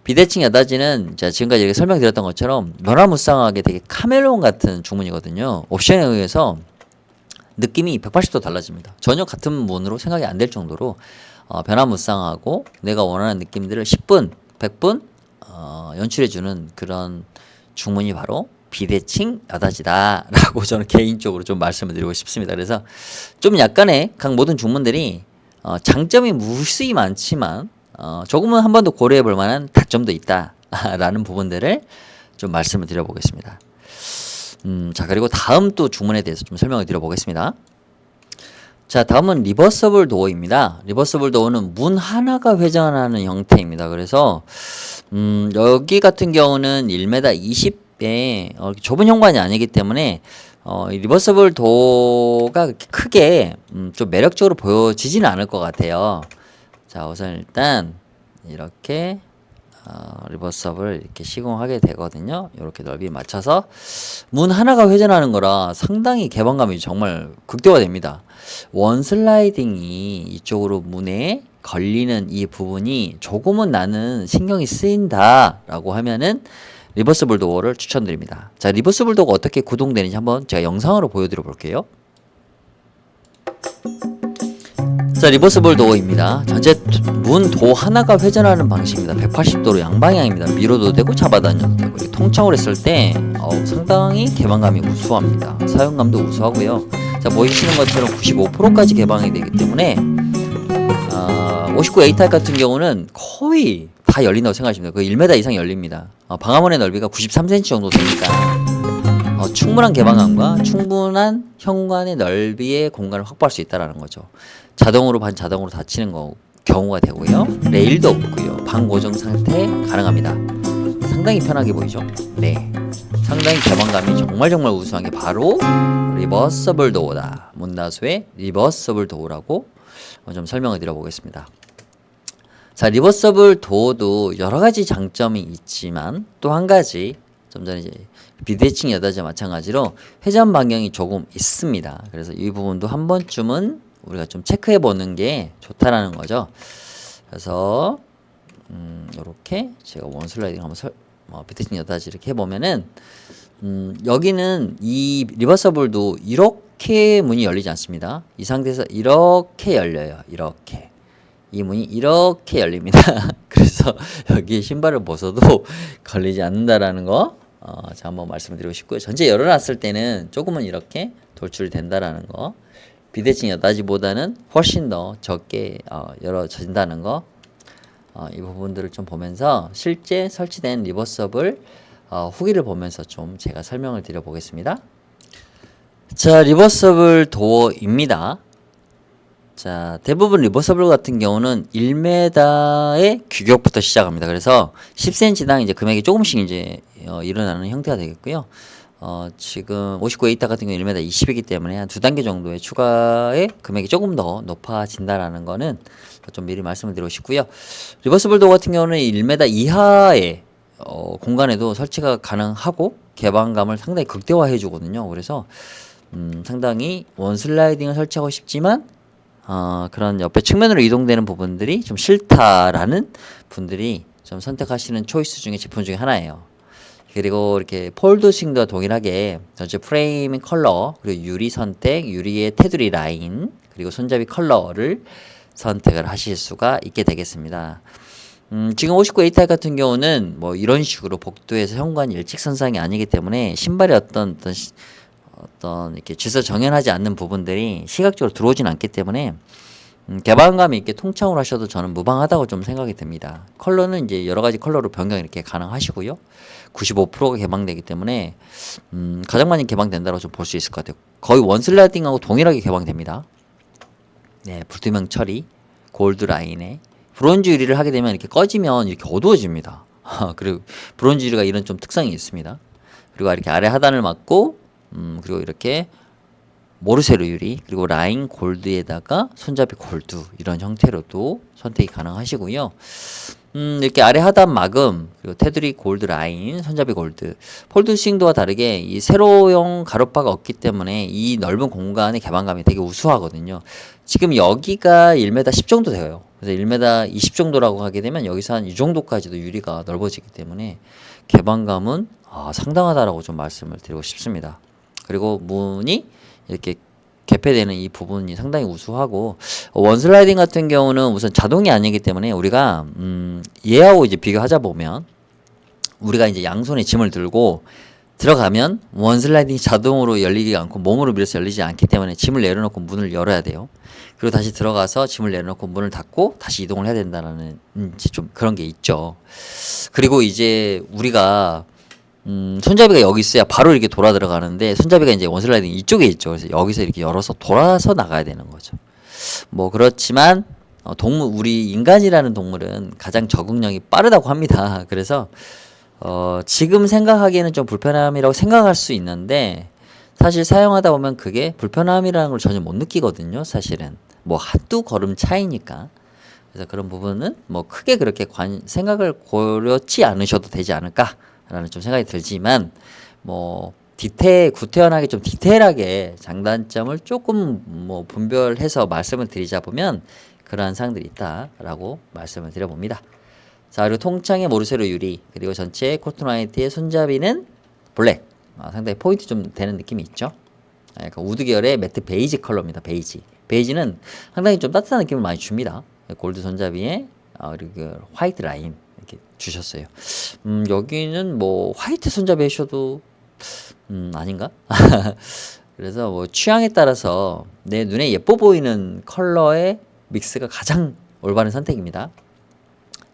비대칭 여닫이는 제가 지금까지 이렇게 설명드렸던 것처럼 변화무쌍하게 되게 카멜레온 같은 주문이거든요. 옵션에 의해서 느낌이 180도 달라집니다. 전혀 같은 문으로 생각이 안 될 정도로 변화무쌍하고 내가 원하는 느낌들을 10분, 100분 연출해주는 그런 주문이 바로 비대칭 여닫이다 라고 저는 개인적으로 좀 말씀을 드리고 싶습니다. 그래서 좀 약간의 각 모든 주문들이 장점이 무수히 많지만 조금은 한 번 더 고려해 볼 만한 단점도 있다 라는 부분들을 좀 말씀을 드려보겠습니다. 자, 그리고 다음 또 주문에 대해서 좀 설명을 드려보겠습니다. 자, 다음은 리버서블 도어입니다. 리버서블 도어는 문 하나가 회전하는 형태입니다. 그래서 여기 같은 경우는 1m 20에 좁은 현관이 아니기 때문에 이 리버서블 도어가 그렇게 크게 좀 매력적으로 보여지지는 않을 것 같아요. 자, 우선 일단 이렇게 리버서블을 이렇게 시공하게 되거든요. 이렇게 넓이에 맞춰서 문 하나가 회전하는 거라 상당히 개방감이 정말 극대화됩니다. 원슬라이딩이 이쪽으로 문에 걸리는 이 부분이 조금은 나는 신경이 쓰인다 라고 하면은 리버서블 도어를 추천드립니다. 자, 리버서블 도어가 어떻게 구동되는지 한번 제가 영상으로 보여드려 볼게요. 자, 리버서블 도어입니다. 전체 문 도 하나가 회전하는 방식입니다. 180도로 양방향입니다. 밀어도 되고 잡아다녀도 되고. 통창으로 했을 때 상당히 개방감이 우수합니다. 사용감도 우수하고요. 자, 보시는 것처럼 95%까지 개방이 되기 때문에 59 A타입 같은 경우는 거의 다 열린다고 생각하시면 돼요. 그 1m 이상 열립니다. 방화문의 넓이가 93cm 정도 되니까 충분한 개방감과 충분한 현관의 넓이의 공간을 확보할 수 있다는 거죠. 자동으로 반자동으로 닫히는 경우가 되고요. 레일도 없고요. 반고정 상태 가능합니다. 상당히 편하게 보이죠? 네, 상당히 개방감이 정말 우수한 게 바로 리버서블 도어다. 문다수의 리버서블 도어라고 좀 설명을 드려보겠습니다. 자, 리버서블 도어도 여러가지 장점이 있지만 또 한 가지 좀 전에 이제 비대칭 여닫이와 마찬가지로 회전 반경이 조금 있습니다. 그래서 이 부분도 한 번쯤은 우리가 좀 체크해 보는 게 좋다라는 거죠. 그래서 이렇게 제가 원슬라이딩 한번 비대칭 여닫이 이렇게 해보면은 여기는 이 리버서블도 이렇게 문이 열리지 않습니다. 이 상태에서 이렇게 열려요. 이렇게 이 문이 이렇게 열립니다. 그래서 여기 신발을 벗어도 걸리지 않는다라는 거 제가 한번 말씀드리고 싶고요. 전체 열어놨을 때는 조금은 이렇게 돌출이 된다라는 거, 비대칭 여닫이보다는 훨씬 더 적게 열어진다는 거, 이 부분들을 좀 보면서 실제 설치된 리버서블 후기를 보면서 좀 제가 설명을 드려보겠습니다. 자, 리버서블 도어입니다. 자, 대부분 리버서블 같은 경우는 1m의 규격부터 시작합니다. 그래서 10cm당 이제 금액이 조금씩 이제 일어나는 형태가 되겠고요. 지금 59A 같은 경우 1m 20이기 때문에 한 2단계 정도의 추가의 금액이 조금 더 높아진다라는 거는 좀 미리 말씀을 드리고 싶고요. 리버서블 도어 같은 경우는 1m 이하의 공간에도 설치가 가능하고 개방감을 상당히 극대화해 주거든요. 그래서 상당히 원슬라이딩을 설치하고 싶지만 그런 옆에 측면으로 이동되는 부분들이 좀 싫다라는 분들이 좀 선택하시는 초이스 중에 제품 중에 하나예요. 그리고 이렇게 폴드싱과 동일하게 전체 프레임 컬러 그리고 유리 선택, 유리의 테두리 라인 그리고 손잡이 컬러를 선택을 하실 수가 있게 되겠습니다. 지금 59 A타입 같은 경우는 뭐 이런 식으로 복도에서 현관 일직선상이 아니기 때문에 신발의 어떤 이렇게 질서 정연하지 않는 부분들이 시각적으로 들어오진 않기 때문에 개방감 있게 통창으로 하셔도 저는 무방하다고 좀 생각이 듭니다. 컬러는 이제 여러 가지 컬러로 변경 이렇게 가능하시고요. 95%가 개방되기 때문에 가장 많이 개방된다고 좀 볼 수 있을 것 같아요. 거의 원슬라이딩하고 동일하게 개방됩니다. 네, 불투명 처리, 골드 라인에 브론즈 유리를 하게 되면 이렇게 꺼지면 이렇게 어두워집니다. 그리고 브론즈 유리가 이런 좀 특성이 있습니다. 그리고 이렇게 아래 하단을 막고 그리고 이렇게 모르세르 유리 그리고 라인 골드에다가 손잡이 골드 이런 형태로도 선택이 가능하시고요. 이렇게 아래 하단 막음 그리고 테두리 골드 라인 손잡이 골드 폴드싱도와 다르게 이 세로형 가로파가 없기 때문에 이 넓은 공간의 개방감이 되게 우수하거든요. 지금 여기가 1m 10 정도 돼요. 그래서 1m 20 정도라고 하게 되면 여기서 한 이 정도까지도 유리가 넓어지기 때문에 개방감은 상당하다라고 좀 말씀을 드리고 싶습니다. 그리고 문이 이렇게 개폐되는 이 부분이 상당히 우수하고 원슬라이딩 같은 경우는 우선 자동이 아니기 때문에 우리가 얘하고 이제 비교하자 보면 우리가 이제 양손에 짐을 들고 들어가면 원슬라이딩이 자동으로 열리지 않고 몸으로 밀어서 열리지 않기 때문에 짐을 내려놓고 문을 열어야 돼요. 그리고 다시 들어가서 짐을 내려놓고 문을 닫고 다시 이동을 해야 된다는 좀 그런 게 있죠. 그리고 이제 우리가 손잡이가 여기 있어야 바로 이렇게 돌아 들어가는데 손잡이가 이제 원슬라이딩 이쪽에 있죠. 그래서 여기서 이렇게 열어서 돌아서 나가야 되는 거죠. 뭐 그렇지만 우리 인간이라는 동물은 가장 적응력이 빠르다고 합니다. 그래서 지금 생각하기에는 좀 불편함이라고 생각할 수 있는데 사실 사용하다 보면 그게 불편함이라는 걸 전혀 못 느끼거든요. 사실은 뭐 한두 걸음 차이니까. 그래서 그런 부분은 뭐 크게 그렇게 생각을 고려치 않으셔도 되지 않을까라는 좀 생각이 들지만 뭐 구태연하게 좀 디테일하게 장단점을 조금 뭐 분별해서 말씀을 드리자 보면 그러한 사항들이 있다라고 말씀을 드려봅니다. 자, 그리고 통창의 모르세르 유리 그리고 전체 코튼 화이트의 손잡이는 블랙 상당히 포인트 좀 되는 느낌이 있죠. 약간 우드 계열의 매트 베이지 컬러입니다. 베이지는 상당히 좀 따뜻한 느낌을 많이 줍니다. 골드 손잡이에 그리고 화이트 라인 이렇게 주셨어요. 여기는 뭐 화이트 손잡이 하셔도 아닌가? 그래서 뭐 취향에 따라서 내 눈에 예뻐 보이는 컬러의 믹스가 가장 올바른 선택입니다.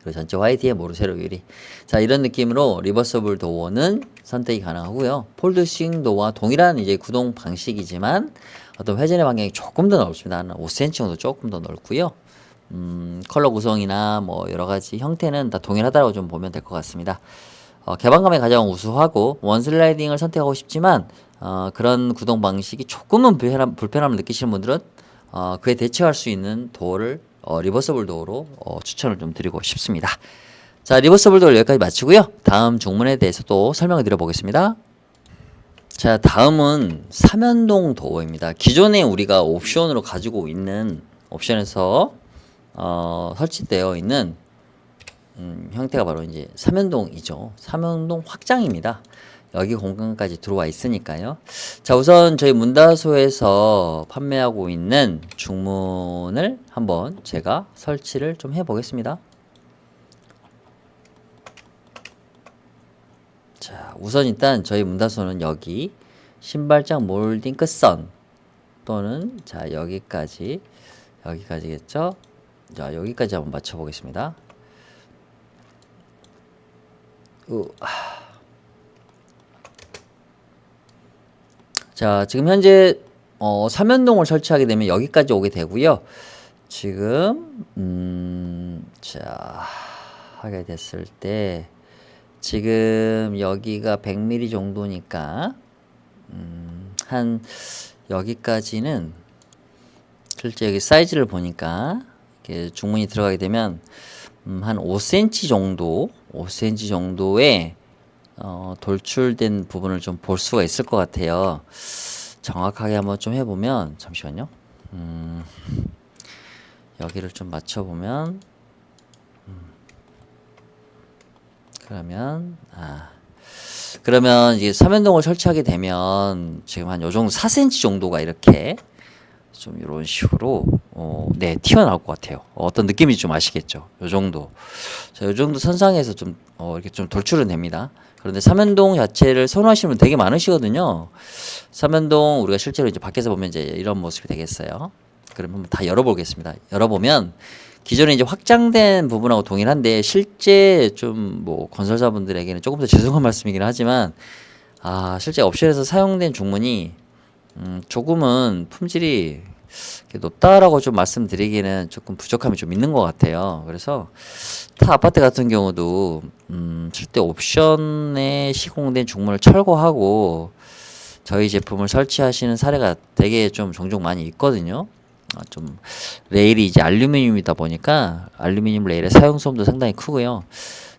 그리고 전체 화이트에 모르세르 유리. 자, 이런 느낌으로 리버서블 도어는 선택이 가능하고요. 폴드싱 도어와 동일한 이제 구동 방식이지만 어떤 회전의 반경이 조금 더 넓습니다. 한 5cm 정도 조금 더 넓고요. 컬러 구성이나 뭐 여러 가지 형태는 다 동일하다고 좀 보면 될 것 같습니다. 개방감이 가장 우수하고 원슬라이딩을 선택하고 싶지만 그런 구동 방식이 조금은 불편함을 느끼시는 분들은 그에 대처할 수 있는 도어를 리버서블 도어로 추천을 좀 드리고 싶습니다. 자, 리버서블 도어를 여기까지 마치고요. 다음 중문에 대해서 또 설명을 드려보겠습니다. 자, 다음은 삼연동 도어입니다. 기존에 우리가 옵션으로 가지고 있는 옵션에서 설치되어 있는 형태가 바로 이제 삼연동이죠. 삼연동 확장입니다. 여기 공간까지 들어와 있으니까요. 자, 우선 저희 문다소에서 판매하고 있는 중문을 한번 제가 설치를 좀 해보겠습니다. 자, 우선 일단 저희 문다소는 여기 신발장 몰딩 끝선 또는 자 여기까지겠죠. 자, 여기까지 한번 맞춰보겠습니다. 자, 지금 현재 삼연동을 설치하게 되면 여기까지 오게 되고요. 지금 자 하게 됐을 때 지금 여기가 100mm 정도니까 한 여기까지는 실제 여기 사이즈를 보니까 이렇게 중문이 들어가게 되면 한 5cm 정도 5cm 정도의 돌출된 부분을 좀 볼 수가 있을 것 같아요. 정확하게 한번 좀 해보면, 잠시만요. 여기를 좀 맞춰보면, 그러면 이제 삼연동을 설치하게 되면 지금 한 요 정도 4cm 정도가 이렇게 좀 이런 식으로 네, 튀어나올 것 같아요. 어떤 느낌인지 좀 아시겠죠? 요 정도. 자, 요 정도 선상에서 좀 이렇게 좀 돌출은 됩니다. 그런데 삼연동 자체를 선호하시는 분 되게 많으시거든요. 삼연동 우리가 실제로 이제 밖에서 보면 이제 이런 모습이 되겠어요. 그러면 한번 다 열어보겠습니다. 열어보면 기존에 이제 확장된 부분하고 동일한데 실제 좀 뭐 건설사분들에게는 조금 더 죄송한 말씀이긴 하지만 실제 옵션에서 사용된 중문이 조금은 품질이 이렇게 높다라고 좀 말씀드리기는 조금 부족함이 좀 있는 것 같아요. 그래서 타 아파트 같은 경우도 실제 옵션에 시공된 중문을 철거하고 저희 제품을 설치하시는 사례가 되게 좀 종종 많이 있거든요. 좀 레일이 이제 알루미늄이다 보니까 알루미늄 레일의 사용성도 상당히 크고요.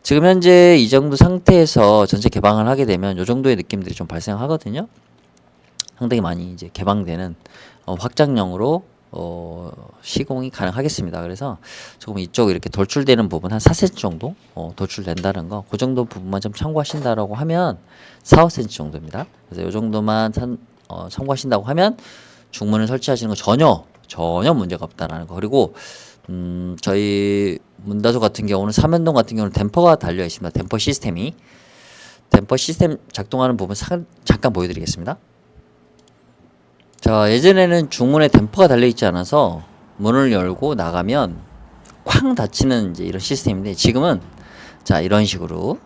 지금 현재 이 정도 상태에서 전체 개방을 하게 되면 이 정도의 느낌들이 좀 발생하거든요. 상당히 많이 이제 개방되는 확장형으로 시공이 가능하겠습니다. 그래서 조금 이쪽 이렇게 돌출되는 부분 한 4cm 정도 돌출된다는 거, 그 정도 부분만 좀 참고하신다라고 하면 4, 5cm 정도입니다. 그래서 이 정도만 참고하신다고 하면 중문을 설치하시는 거 전혀 문제가 없다라는 거. 그리고 저희 문다소 같은 경우는 삼연동 같은 경우는 댐퍼가 달려 있습니다. 댐퍼 시스템 작동하는 부분 잠깐 보여드리겠습니다. 자, 예전에는 중문에 댐퍼가 달려 있지 않아서 문을 열고 나가면 쾅 닫히는 이제 이런 시스템인데, 지금은 자, 이런 식으로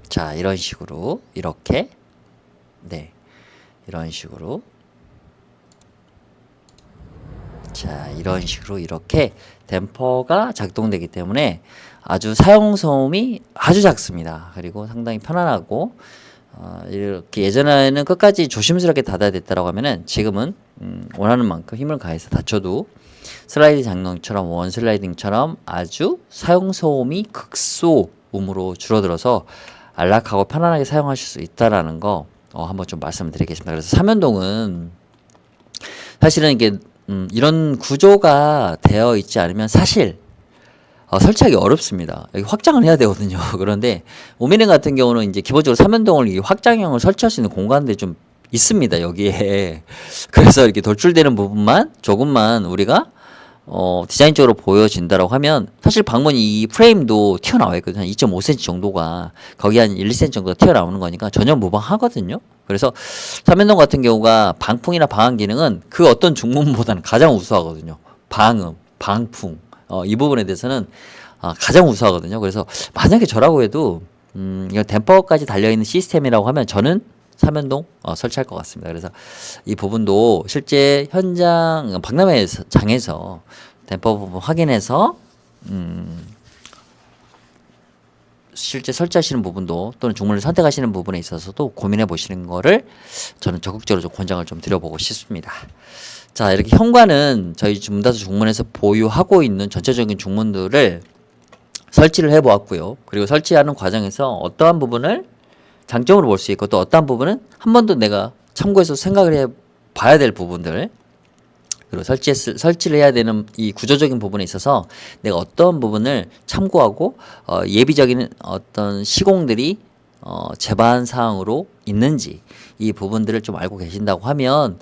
자, 이런 식으로 이렇게 네, 이런 식으로 자, 이런 식으로 이렇게 댐퍼가 작동되기 때문에 아주 사용 소음이 아주 작습니다. 그리고 상당히 편안하고 이렇게 예전에는 끝까지 조심스럽게 닫아야 됐다라고 하면은 지금은 원하는 만큼 힘을 가해서 닫혀도 슬라이딩 장롱처럼 원 슬라이딩처럼 아주 사용 소음이 극소음으로 줄어들어서 안락하고 편안하게 사용하실 수 있다라는 거 한번 좀 말씀을 드리겠습니다. 그래서 삼연동은 사실은 이게 이런 구조가 되어 있지 않으면 사실 설치하기 어렵습니다. 여기 확장을 해야 되거든요. 그런데 오미넨 같은 경우는 이제 기본적으로 삼연동을 이 확장형을 설치할 수 있는 공간들이 좀 있습니다. 여기에. 그래서 이렇게 돌출되는 부분만 조금만 우리가 디자인적으로 보여진다라고 하면 사실 방문 이 프레임도 튀어나와 있거든요. 한 2.5cm 정도가 거기 한 1, 2cm 정도가 튀어나오는 거니까 전혀 무방하거든요. 그래서 삼연동 같은 경우가 방풍이나 방한 기능은 그 어떤 중문보다는 가장 우수하거든요. 방음, 방풍 이 부분에 대해서는 가장 우수하거든요. 그래서 만약에 저라고 해도 이거 댐퍼까지 달려있는 시스템이라고 하면 저는 삼연동 설치할 것 같습니다. 그래서 이 부분도 실제 현장 박람회 장에서 댐퍼 부분 확인해서 실제 설치하시는 부분도 또는 중문을 선택하시는 부분에 있어서도 고민해 보시는 거를 저는 적극적으로 좀 권장을 좀 드려보고 싶습니다. 자, 이렇게 현관은 저희 문다소 중문에서 보유하고 있는 전체적인 중문들을 설치를 해 보았고요. 그리고 설치하는 과정에서 어떠한 부분을 장점으로 볼 수 있고 또 어떠한 부분은 한 번 더 내가 참고해서 생각을 해 봐야 될 부분들, 그리고 설치를 해야 되는 이 구조적인 부분에 있어서 내가 어떤 부분을 참고하고 예비적인 어떤 시공들이 제반 사항으로 있는지 이 부분들을 좀 알고 계신다고 하면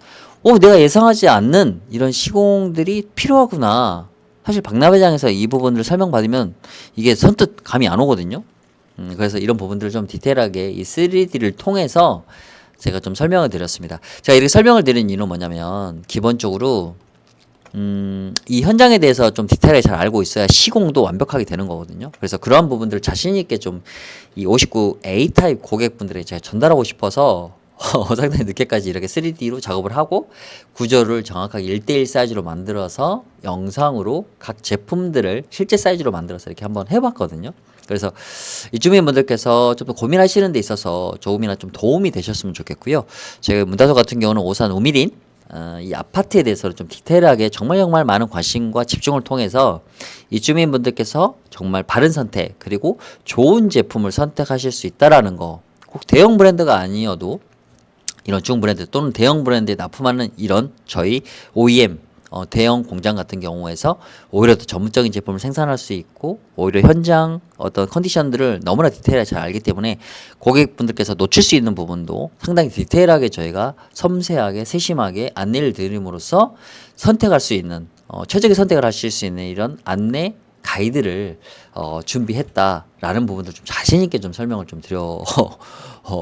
내가 예상하지 않는 이런 시공들이 필요하구나. 사실 박람회장에서 이 부분들을 설명받으면 이게 선뜻 감이 안 오거든요. 그래서 이런 부분들을 좀 디테일하게 이 3D를 통해서 제가 좀 설명을 드렸습니다. 제가 이렇게 설명을 드린 이유는 뭐냐면 기본적으로 이 현장에 대해서 좀 디테일하게 잘 알고 있어야 시공도 완벽하게 되는 거거든요. 그래서 그러한 부분들을 자신 있게 좀 이 59A 타입 고객분들에게 제가 전달하고 싶어서 상당히 늦게까지 이렇게 3D로 작업을 하고 구조를 정확하게 1대1 사이즈로 만들어서 영상으로 각 제품들을 실제 사이즈로 만들어서 이렇게 한번 해봤거든요. 그래서 입주민분들께서 좀 더 고민하시는 데 있어서 조금이나 좀 도움이 되셨으면 좋겠고요. 저희 문다소 같은 경우는 오산 우미린 이 아파트에 대해서 좀 디테일하게 정말 많은 관심과 집중을 통해서 입주민분들께서 정말 바른 선택 그리고 좋은 제품을 선택하실 수 있다라는 거, 꼭 대형 브랜드가 아니어도 이런 중 브랜드 또는 대형 브랜드에 납품하는 이런 저희 OEM 대형 공장 같은 경우에서 오히려 더 전문적인 제품을 생산할 수 있고 오히려 현장 어떤 컨디션들을 너무나 디테일하게 잘 알기 때문에 고객분들께서 놓칠 수 있는 부분도 상당히 디테일하게 저희가 섬세하게 세심하게 안내를 드림으로써 선택할 수 있는 최적의 선택을 하실 수 있는 이런 안내 가이드를 준비했다라는 부분도 좀 자신 있게 좀 설명을 좀 드려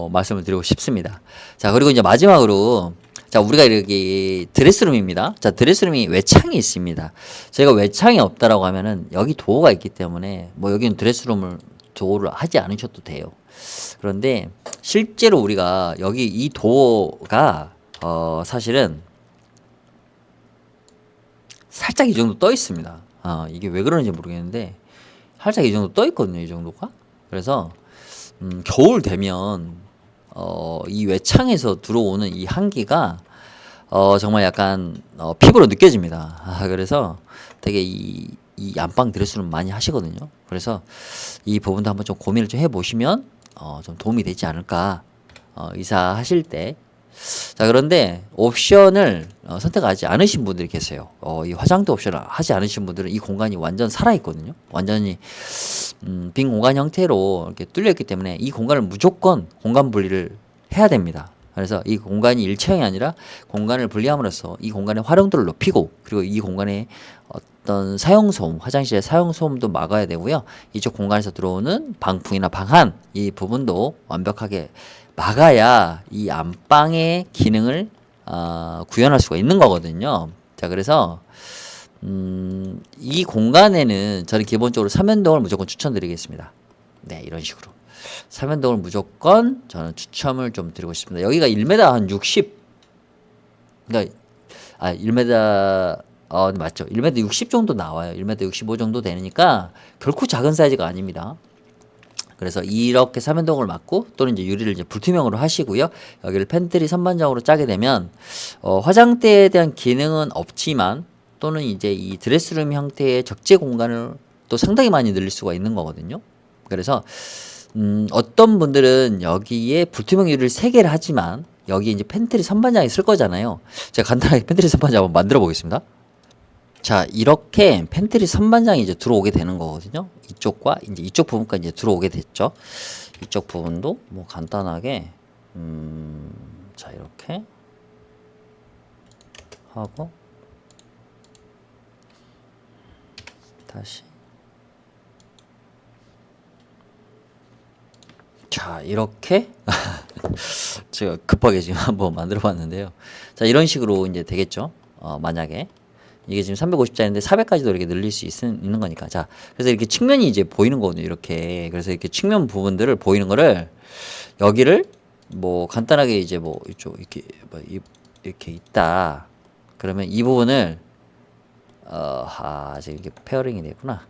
말씀을 드리고 싶습니다. 자, 그리고 이제 마지막으로 자, 우리가 이렇게 드레스룸입니다. 자, 드레스룸이 외창이 있습니다. 저희가 외창이 없다라고 하면은 여기 도어가 있기 때문에 뭐 여기는 드레스룸을 도어를 하지 않으셔도 돼요. 그런데 실제로 우리가 여기 이 도어가 사실은 살짝 이 정도 떠 있습니다. 이게 왜 그런지 모르겠는데 살짝 이 정도 떠 있거든요. 이 정도가. 그래서 겨울 되면 이 외창에서 들어오는 이 한기가 정말 약간 피부로 느껴집니다. 그래서 되게 이 안방 드레스룸 많이 하시거든요. 그래서 이 부분도 한번 좀 고민을 좀 해보시면 좀 도움이 되지 않을까 이사하실 때. 자, 그런데 옵션을 선택하지 않으신 분들이 계세요. 이 화장대 옵션을 하지 않으신 분들은 이 공간이 완전 살아있거든요. 완전히 빈 공간 형태로 이렇게 뚫려 있기 때문에 이 공간을 무조건 공간 분리를 해야 됩니다. 그래서 이 공간이 일체형이 아니라 공간을 분리함으로써 이 공간의 활용도를 높이고 그리고 이 공간의 어떤 사용소음, 화장실의 사용소음도 막아야 되고요. 이쪽 공간에서 들어오는 방풍이나 방한 이 부분도 완벽하게 막아야 이 안방의 기능을 구현할 수가 있는 거거든요. 자, 그래서 이 공간에는 저는 기본적으로 삼연동을 무조건 추천드리겠습니다. 네, 이런 식으로 삼연동을 무조건 저는 추첨을 좀 드리고 싶습니다. 여기가 1m 한 60, 그러니까 1m 맞죠? 1m 60 정도 나와요. 1m 65 정도 되니까 결코 작은 사이즈가 아닙니다. 그래서 이렇게 삼연동을 막고 또는 이제 유리를 이제 불투명으로 하시고요. 여기를 팬트리 선반장으로 짜게 되면 화장대에 대한 기능은 없지만 또는 이제 이 드레스룸 형태의 적재 공간을 또 상당히 많이 늘릴 수가 있는 거거든요. 그래서 어떤 분들은 여기에 불투명 유리를 3개를 하지만 여기 이제 팬트리 선반장이 쓸 거잖아요. 제가 간단하게 팬트리 선반장 한번 만들어 보겠습니다. 자, 이렇게 팬트리 선반장이 이제 들어오게 되는 거거든요. 이쪽과 이제 이쪽 부분까지 이제 들어오게 됐죠. 이쪽 부분도 뭐 간단하게 자, 이렇게 하고 다시 자, 이렇게 제가 급하게 지금 한번 만들어 봤는데요. 자, 이런 식으로 이제 되겠죠. 만약에 이게 지금 350짜리인데 400까지도 이렇게 늘릴 수 있는 거니까. 자, 그래서 이렇게 측면이 이제 보이는 거거든요. 이렇게. 그래서 이렇게 측면 부분들을 보이는 거를 여기를 뭐 간단하게 이제 뭐 이쪽 이렇게 뭐 이렇게 있다. 그러면 이 부분을 지금 이렇게 페어링이 되구나.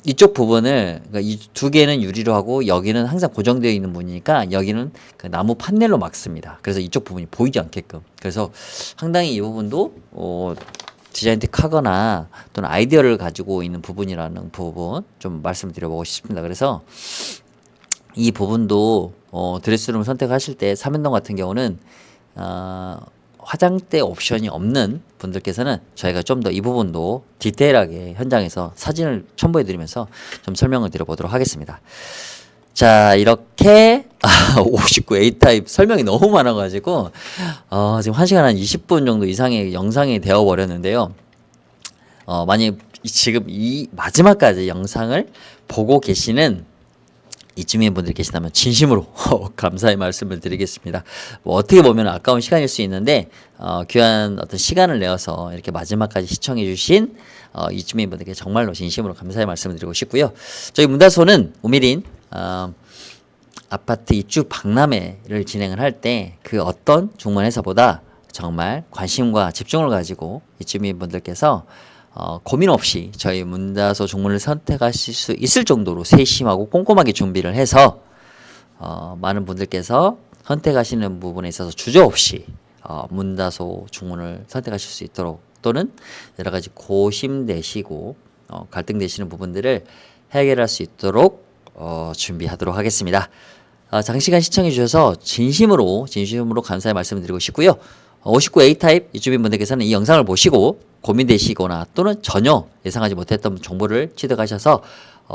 이쪽 부분을 그러니까 이 두 개는 유리로 하고 여기는 항상 고정되어 있는 부분이니까 여기는 그 나무 판넬로 막습니다. 그래서 이쪽 부분이 보이지 않게끔. 그래서 상당히 이 부분도 디자인틱하거나 또는 아이디어를 가지고 있는 부분이라는 부분 좀 말씀드려보고 싶습니다. 그래서 이 부분도 드레스룸을 선택하실 때 삼연동 같은 경우는 화장대 옵션이 없는 분들께서는 저희가 좀 더 이 부분도 디테일하게 현장에서 사진을 첨부해 드리면서 좀 설명을 드려보도록 하겠습니다. 자, 이렇게 59 A타입 설명이 너무 많아가지고 지금 1시간 한 20분 정도 이상의 영상이 되어 버렸는데요. 만약 지금 이 마지막까지 영상을 보고 계시는 이쯤인 분들이 계시다면 진심으로 감사의 말씀을 드리겠습니다. 뭐 어떻게 보면 아까운 시간일 수 있는데 귀한 어떤 시간을 내어서 이렇게 마지막까지 시청해 주신 이쯤인 분들께 정말로 진심으로 감사의 말씀을 드리고 싶고요. 저희 문다소는 우미린 아파트 입주 박람회를 진행을 할 때 그 어떤 중문회사보다 정말 관심과 집중을 가지고 이쯤인 분들께서 고민 없이 저희 문다소 종문을 선택하실 수 있을 정도로 세심하고 꼼꼼하게 준비를 해서 많은 분들께서 선택하시는 부분에 있어서 주저없이 문다소 중문을 선택하실 수 있도록 또는 여러 가지 고심되시고 갈등되시는 부분들을 해결할 수 있도록 준비하도록 하겠습니다. 장시간 시청해 주셔서 진심으로 감사의 말씀을 드리고 싶고요. 59A 타입 입주민분들께서는 이 영상을 보시고 고민되시거나 또는 전혀 예상하지 못했던 정보를 취득하셔서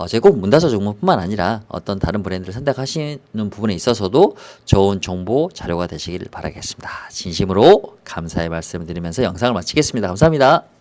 저희 꼭 문다소 종목뿐만 아니라 어떤 다른 브랜드를 선택하시는 부분에 있어서도 좋은 정보 자료가 되시길 바라겠습니다. 진심으로 감사의 말씀을 드리면서 영상을 마치겠습니다. 감사합니다.